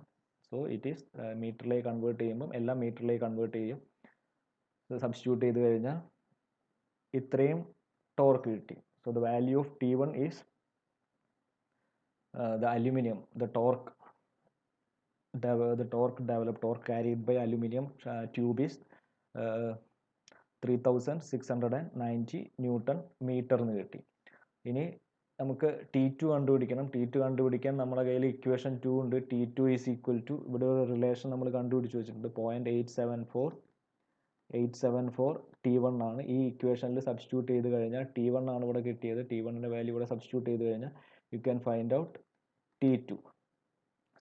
സോ ഇറ്റ് ഈസ് മീറ്ററിലേക്ക് കൺവേർട്ട് ചെയ്യുമ്പം എല്ലാം മീറ്ററിലേക്ക് കൺവേർട്ട് ചെയ്യും. സബ്സ്റ്റിറ്റ്യൂട്ട് ചെയ്ത് കഴിഞ്ഞാൽ ഇത്രയും ടോർക്ക് കിട്ടി. So the value of T1 is the aluminum, the torque developed, torque carried by aluminum tube is 3690 newton metre എന്ന് കിട്ടി. ഇനി നമുക്ക് T2 കണ്ടുപിടിക്കണം. T2 കണ്ടുപിടിക്കാൻ നമ്മുടെ കയ്യിൽ ഇക്വേഷൻ 2 ഉണ്ട്. T2 ഈസ് ഈക്വൽ ടു, ഇവിടെ ഒരു റിലേഷൻ നമ്മൾ കണ്ടുപിടിച്ച് വെച്ചിട്ടുണ്ട്, 0.874 T1 ആണ്. ഈ ഇക്വേഷനിൽ സബ്സ്റ്റിറ്റ്യൂട്ട് ചെയ്ത് കഴിഞ്ഞാൽ T1 ആണ് ഇവിടെ കിട്ടിയത്. T1ൻ്റെ വാല്യൂ ഇവിടെ സബ്സ്റ്റിറ്റ്യൂട്ട് ചെയ്ത് കഴിഞ്ഞാൽ you can find out T2.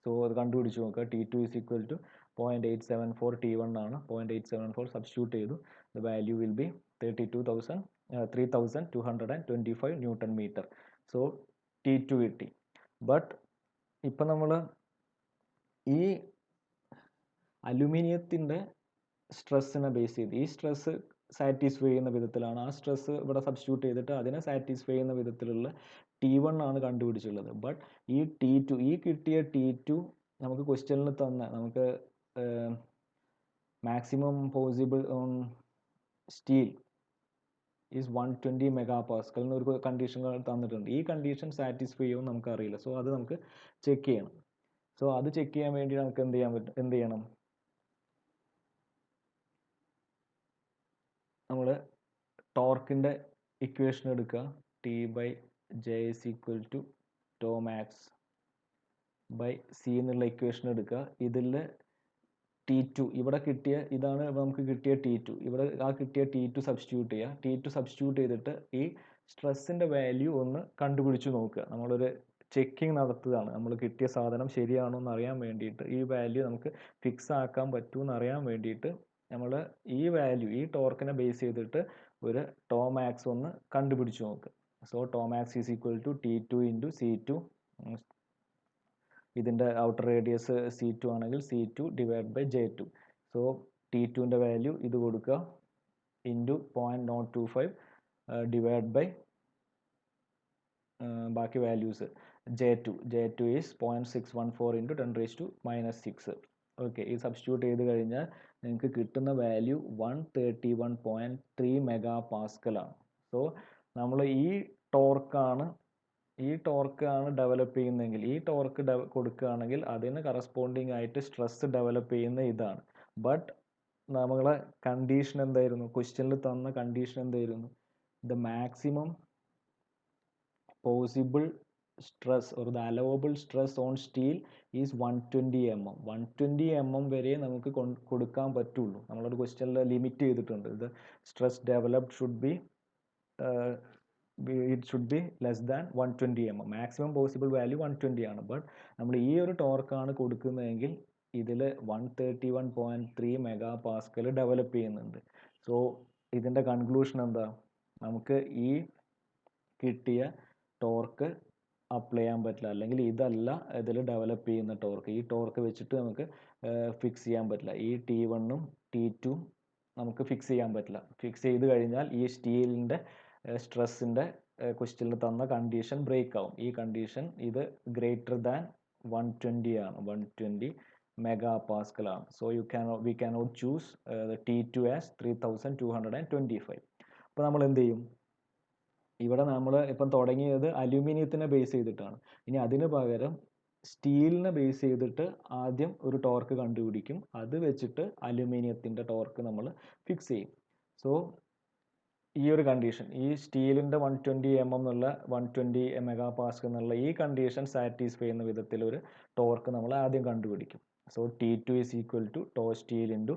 So അത് കണ്ടുപിടിച്ച് നോക്കുക. T2 is equal to 0.874 T1 ആണ്. 0.874 സബ്സ്റ്റിറ്റ്യൂട്ട് ചെയ്തു. The value will be 3225 newton metre. So T2 കിട്ടി. ബട്ട് ഇപ്പം നമ്മൾ ഈ അലുമിനിയത്തിൻ്റെ സ്ട്രെസ്സിനെ ബേസ് ചെയ്ത് ഈ സ്ട്രെസ്സ് സാറ്റിസ്ഫൈ ചെയ്യുന്ന വിധത്തിലാണ് ആ സ്ട്രെസ്സ് ഇവിടെ സബ്സ്റ്റിറ്റ്യൂട്ട് ചെയ്തിട്ട് അതിനെ സാറ്റിസ്ഫൈ ചെയ്യുന്ന വിധത്തിലുള്ള T1 ആണ് കണ്ടുപിടിച്ചുള്ളത്. ബട്ട് ഈ T2, ഈ കിട്ടിയ T2 നമുക്ക് ക്വസ്റ്റ്യനിൽ തന്ന നമുക്ക് maximum possible on steel is 120 MPa എന്നൊരു കണ്ടീഷൻ തന്നിട്ടുണ്ട്. ഈ കണ്ടീഷൻ സാറ്റിസ്ഫൈ ചെയ്യുമെന്ന് നമുക്കറിയില്ല. സോ അത് നമുക്ക് ചെക്ക് ചെയ്യണം. സോ അത് ചെക്ക് ചെയ്യാൻ വേണ്ടി നമുക്ക് എന്ത് ചെയ്യണം, നമ്മൾ ടോർക്കിൻ്റെ ഇക്വേഷൻ എടുക്കുക. T by J is equal to tau max by C എന്നുള്ള ഇക്വേഷൻ എടുക്കുക. ഇതിൽ T2 ഇവിടെ കിട്ടിയ ഇതാണ് നമുക്ക് കിട്ടിയ T2. ഇവിടെ ആ കിട്ടിയ T2 സബ്സ്റ്റിറ്റ്യൂട്ട് ചെയ്യുക. T2 സബ്സ്റ്റിറ്റ്യൂട്ട് ചെയ്തിട്ട് ഈ സ്ട്രെസ്സിൻ്റെ വാല്യൂ ഒന്ന് കണ്ടുപിടിച്ച് നോക്കുക. നമ്മളൊരു ചെക്കിങ് നടത്തുകയാണ്. നമ്മൾ കിട്ടിയ സാധനം ശരിയാണോ എന്ന് അറിയാൻ വേണ്ടിയിട്ട്, ഈ വാല്യൂ നമുക്ക് ഫിക്സ് ആക്കാൻ പറ്റുമെന്ന് അറിയാൻ വേണ്ടിയിട്ട് നമ്മൾ ഈ വാല്യൂ, ഈ ടോർക്കിനെ ബേസ് ചെയ്തിട്ട് ഒരു ടോ മാക്സ് ഒന്ന് കണ്ടുപിടിച്ച് നോക്കുക. So tau max is equal to T2 into C2. ഇതിൻ്റെ ഔട്ടർ റേഡിയസ് C2 ആണെങ്കിൽ C2 divide by J2. So T2ൻ്റെ വാല്യൂ ഇത് കൊടുക്കുക ഇൻറ്റു 0.025 ഡിവൈഡ് ബൈ ബാക്കി values J2 is 0.614 into 10⁻⁻6. Okay, ഈ സബ്സ്റ്റിറ്റ്യൂട്ട് ചെയ്ത് കഴിഞ്ഞാൽ നിങ്ങൾക്ക് കിട്ടുന്ന വാല്യൂ 131.3 MPa ആണ്. സോ നമ്മൾ ഈ ടോർക്കാണ് ഡെവലപ്പ് ചെയ്യുന്നതെങ്കിൽ, ഈ ടോർക്ക് കൊടുക്കുകയാണെങ്കിൽ അതിന് കറസ്പോണ്ടിങ് ആയിട്ട് സ്ട്രെസ് ഡെവലപ്പ് ചെയ്യുന്ന ഇതാണ്. ബട്ട് നമ്മളെ കണ്ടീഷൻ എന്തായിരുന്നു, ക്വസ്റ്റ്യനിൽ തന്ന കണ്ടീഷൻ എന്തായിരുന്നു, the maximum possible stress or the allowable stress on steel is 120 mm. 120 mm വരെ നമുക്ക് കൊടുക്കാൻ പറ്റുള്ളൂ. നമ്മളൊരു ക്വസ്റ്റ്യനിൽ ലിമിറ്റ് ചെയ്തിട്ടുണ്ട്. ഇത് stress developed should be it should be less than 120 mm. Maximum possible value 120 ആണ്. ബട്ട് നമ്മൾ ഈ ഒരു ടോർക്കാണ് കൊടുക്കുന്നതെങ്കിൽ ഇതിൽ 131.3 MPa ഡെവലപ്പ് ചെയ്യുന്നുണ്ട്. സോ ഇതിൻ്റെ കൺക്ലൂഷൻ എന്താ, നമുക്ക് ഈ കിട്ടിയ ടോർക്ക് അപ്ലൈ ചെയ്യാൻ പറ്റില്ല, അല്ലെങ്കിൽ ഇതല്ല ഇതിൽ ഡെവലപ്പ് ചെയ്യുന്ന ടോർക്ക്. ഈ ടോർക്ക് വെച്ചിട്ട് നമുക്ക് ഫിക്സ് ചെയ്യാൻ പറ്റില്ല. ഈ T1ഉം T2ഉം നമുക്ക് ഫിക്സ് ചെയ്യാൻ പറ്റില്ല. ഫിക്സ് ചെയ്ത് കഴിഞ്ഞാൽ ഈ സ്റ്റീലിൻ്റെ സ്ട്രെസ്സിൻ്റെ ക്വസ്റ്റ്യനിൽ തന്ന കണ്ടീഷൻ ബ്രേക്ക് ആവും. ഈ കണ്ടീഷൻ ഇത് ഗ്രേറ്റർ ദാൻ 120 ആണ്, 120 MPa ആണ്. So we cannot choose T2 as 3225. അപ്പോൾ നമ്മൾ എന്ത് ചെയ്യും, ഇവിടെ നമ്മൾ ഇപ്പം തുടങ്ങിയത് അലുമിനിയത്തിനെ ബേസ് ചെയ്തിട്ടാണ്. ഇനി അതിന് പകരം സ്റ്റീലിനെ ബേസ് ചെയ്തിട്ട് ആദ്യം ഒരു ടോർക്ക് കണ്ടുപിടിക്കും. അത് വെച്ചിട്ട് അലുമിനിയത്തിൻ്റെ ടോർക്ക് നമ്മൾ ഫിക്സ് ചെയ്യും. സോ ഈ ഒരു കണ്ടീഷൻ, ഈ സ്റ്റീലിൻ്റെ 120 mm എന്നുള്ള 120 മെഗാ പാസ്കൽ എന്നുള്ള ഈ കണ്ടീഷൻ സാറ്റിസ്ഫൈ ചെയ്യുന്ന വിധത്തിലൊരു ടോർക്ക് നമ്മൾ ആദ്യം കണ്ടുപിടിക്കും. So T2 is equal to tau steel into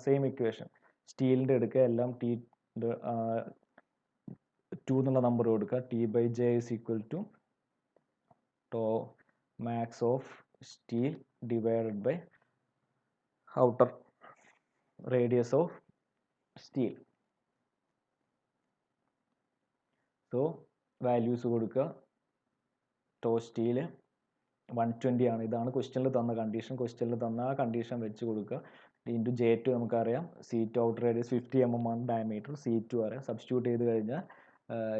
same equation, സ്റ്റീലിൻ്റെ എടുക്കുക, എല്ലാം T 2 എന്നുള്ള നമ്പർ കൊടുക്കുക, T/J is equal to tau max of steel divided by outer radius of steel. So values കൊടുക്കുക, ടോ സ്റ്റീൽ 120 ആണ്, ഇതാണ് ക്വസ്റ്റ്യനിൽ തന്ന കണ്ടീഷൻ. ക്വസ്റ്റ്യനിൽ തന്ന ആ കണ്ടീഷൻ വെച്ച് കൊടുക്കുക. ഇൻറ്റു J2 നമുക്കറിയാം, C2 ഔട്ടർ റേഡിയസ് 50 mm ആണ് ഡയമീറ്റർ, C2 അറിയാം. സബ്സ്റ്റിറ്റ്യൂട്ട് ചെയ്ത് കഴിഞ്ഞാൽ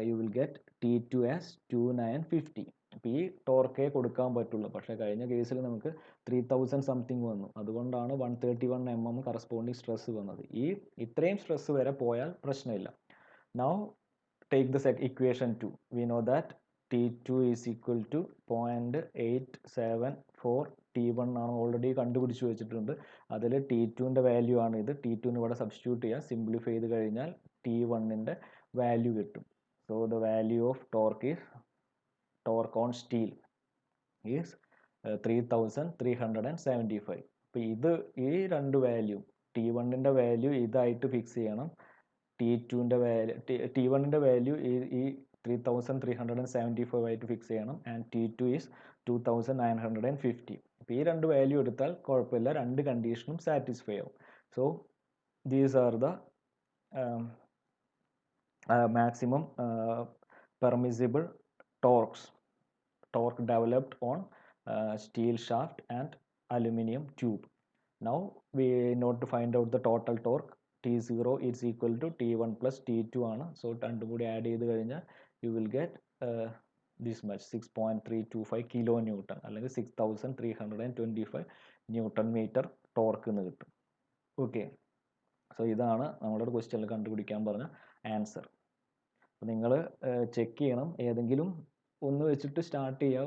you will get T2 as 2950. അപ്പോൾ ഈ ടോർക്കേ കൊടുക്കാൻ പറ്റുള്ളൂ. പക്ഷേ കഴിഞ്ഞ കേസിൽ നമുക്ക് 3000 സംതിങ് വന്നു, അതുകൊണ്ടാണ് 131 mm കറസ്പോണ്ടിങ് സ്ട്രെസ് വന്നത്. ഇത്രയും സ്ട്രെസ് വരെ പോയാൽ പ്രശ്നമില്ല. Now take the equation 2. We know that T2 is equal to 0.874 T1 ആണ് ഓൾറെഡി കണ്ടുപിടിച്ച് വെച്ചിട്ടുണ്ട്. അതിൽ T2ൻ്റെ വാല്യൂ ആണ് ഇത്. T2ന് ഇവിടെ സബ്സ്റ്റിറ്റ്യൂട്ട് ചെയ്യുക, സിംപ്ലിഫൈ ചെയ്ത് കഴിഞ്ഞാൽ T1ൻ്റെ വാല്യൂ കിട്ടും. So the value of torque on steel is 3375. അപ്പോൾ ഈ രണ്ട് വാല്യൂ, T1ൻ്റെ വാല്യൂ ഇതായിട്ട് ഫിക്സ് ചെയ്യണം, T2ൻ്റെ വാല്യൂ, T1ൻ്റെ വാല്യൂ ഈ 3375 ആയിട്ട് ഫിക്സ് ചെയ്യണം, ആൻഡ് T2 ഈസ് 2950. അപ്പോൾ ഈ രണ്ട് വാല്യൂ എടുത്താൽ കുഴപ്പമില്ല, രണ്ട് കണ്ടീഷനും സാറ്റിസ്ഫൈ ആവും. So these are the maximum permissible torque developed on steel shaft and aluminum tube. Now we need to find out the total torque. T0 is equal to T1 plus T2 ആണ്. So രണ്ടും കൂടി add ചെയ്ത് കഴിഞ്ഞാൽ you will get this much 6.325 kilo newton അല്ലെങ്കിൽ 6325 newton metre torque എന്ന് കിട്ടും. Okay, so ഇതാണ് നമ്മളോട് ക്വസ്റ്റ്യനിൽ കണ്ടുപിടിക്കാൻ പറഞ്ഞ ആൻസർ. അപ്പോൾ നിങ്ങൾ ചെക്ക് ചെയ്യണം, ഏതെങ്കിലും ഒന്ന് വെച്ചിട്ട് സ്റ്റാർട്ട് ചെയ്യുക.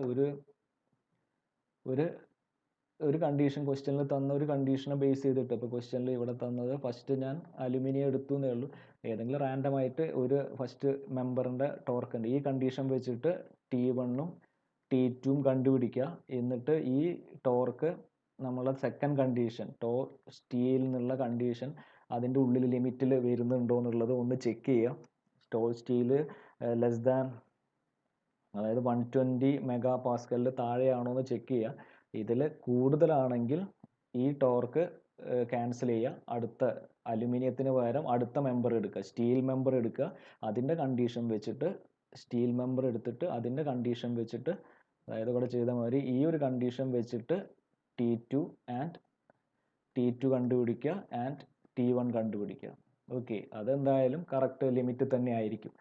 ഒരു കണ്ടീഷൻ ക്വസ്റ്റ്യനിൽ തന്ന ഒരു കണ്ടീഷനെ ബേസ് ചെയ്തിട്ട്, ഇപ്പോൾ ക്വസ്റ്റ്യനിൽ ഇവിടെ തന്നത് ഫസ്റ്റ് ഞാൻ അലുമിനിയം എടുത്തു എന്നേ ഉള്ളൂ, ഏതെങ്കിലും റാൻഡമായിട്ട് ഒരു ഫസ്റ്റ് മെമ്പറിൻ്റെ ടോർക്ക് ഉണ്ട്, ഈ കണ്ടീഷൻ വെച്ചിട്ട് T1ഉം T2ഉം കണ്ടുപിടിക്കുക. എന്നിട്ട് ഈ ടോർക്ക് നമ്മളെ സെക്കൻഡ് കണ്ടീഷൻ സ്റ്റീൽ എന്നുള്ള കണ്ടീഷൻ അതിൻ്റെ ഉള്ളിൽ ലിമിറ്റിൽ വരുന്നുണ്ടോ എന്നുള്ളത് ഒന്ന് ചെക്ക് ചെയ്യുക. സ്റ്റീൽ ലെസ് ദാൻ, അതായത് 120 മെഗാ പാസ്കലിൽ താഴെയാണോ എന്ന് ചെക്ക് ചെയ്യുക. ഇതിൽ കൂടുതലാണെങ്കിൽ ഈ ടോർക്ക് ക്യാൻസൽ ചെയ്യുക, അടുത്ത അലുമിനിയത്തിന് പകരം അടുത്ത മെമ്പർ എടുക്കുക, സ്റ്റീൽ മെമ്പർ എടുക്കുക. അതിൻ്റെ കണ്ടീഷൻ വെച്ചിട്ട് സ്റ്റീൽ മെമ്പർ എടുത്തിട്ട് അതിൻ്റെ കണ്ടീഷൻ വെച്ചിട്ട്, അതായത് ഇവിടെ ചെയ്ത മാതിരി ഈ ഒരു കണ്ടീഷൻ വെച്ചിട്ട് T2 കണ്ടുപിടിക്കുക ആൻഡ് T1 കണ്ടുപിടിക്കുക. ഓക്കെ, അതെന്തായാലും കറക്റ്റ് ലിമിറ്റ് തന്നെ ആയിരിക്കും.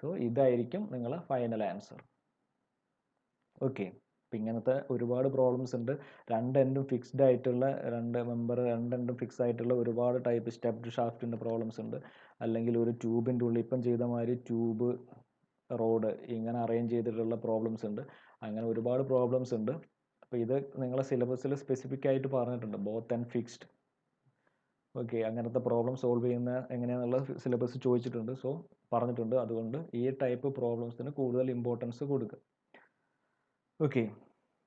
സോ ഇതായിരിക്കും നിങ്ങളെ ഫൈനൽ ആൻസർ. ഓക്കെ, അപ്പം ഇങ്ങനത്തെ ഒരുപാട് പ്രോബ്ലംസ് ഉണ്ട്. രണ്ട് എൻഡും ഫിക്സ്ഡ് ആയിട്ടുള്ള രണ്ടെൻഡും ഫിക്സ് ആയിട്ടുള്ള ഒരുപാട് ടൈപ്പ് സ്റ്റെപ്ഡ് ഷാഫ്റ്റിൻ്റെ പ്രോബ്ലംസ് ഉണ്ട്. അല്ലെങ്കിൽ ഒരു ട്യൂബിൻ്റെ ഉള്ളിൽ ഇപ്പം ചെയ്ത മാതിരി ട്യൂബ് റോഡ് ഇങ്ങനെ അറേഞ്ച് ചെയ്തിട്ടുള്ള പ്രോബ്ലംസ് ഉണ്ട്. അങ്ങനെ ഒരുപാട് പ്രോബ്ലംസ് ഉണ്ട്. അപ്പോൾ ഇത് നിങ്ങളെ സിലബസിൽ സ്പെസിഫിക് ആയിട്ട് പറഞ്ഞിട്ടുണ്ട്, ബോത്ത് ആൻഡ് ഫിക്സ്ഡ്. ഓക്കെ, അങ്ങനത്തെ പ്രോബ്ലം സോൾവ് ചെയ്യുന്ന എങ്ങനെയാണെന്നുള്ള സിലബസ് ചോദിച്ചിട്ടുണ്ട്, സോ പറഞ്ഞിട്ടുണ്ട്. അതുകൊണ്ട് ഈ ടൈപ്പ് പ്രോബ്ലംസിന് കൂടുതൽ ഇമ്പോർട്ടൻസ് കൊടുക്കുക. ഓക്കെ,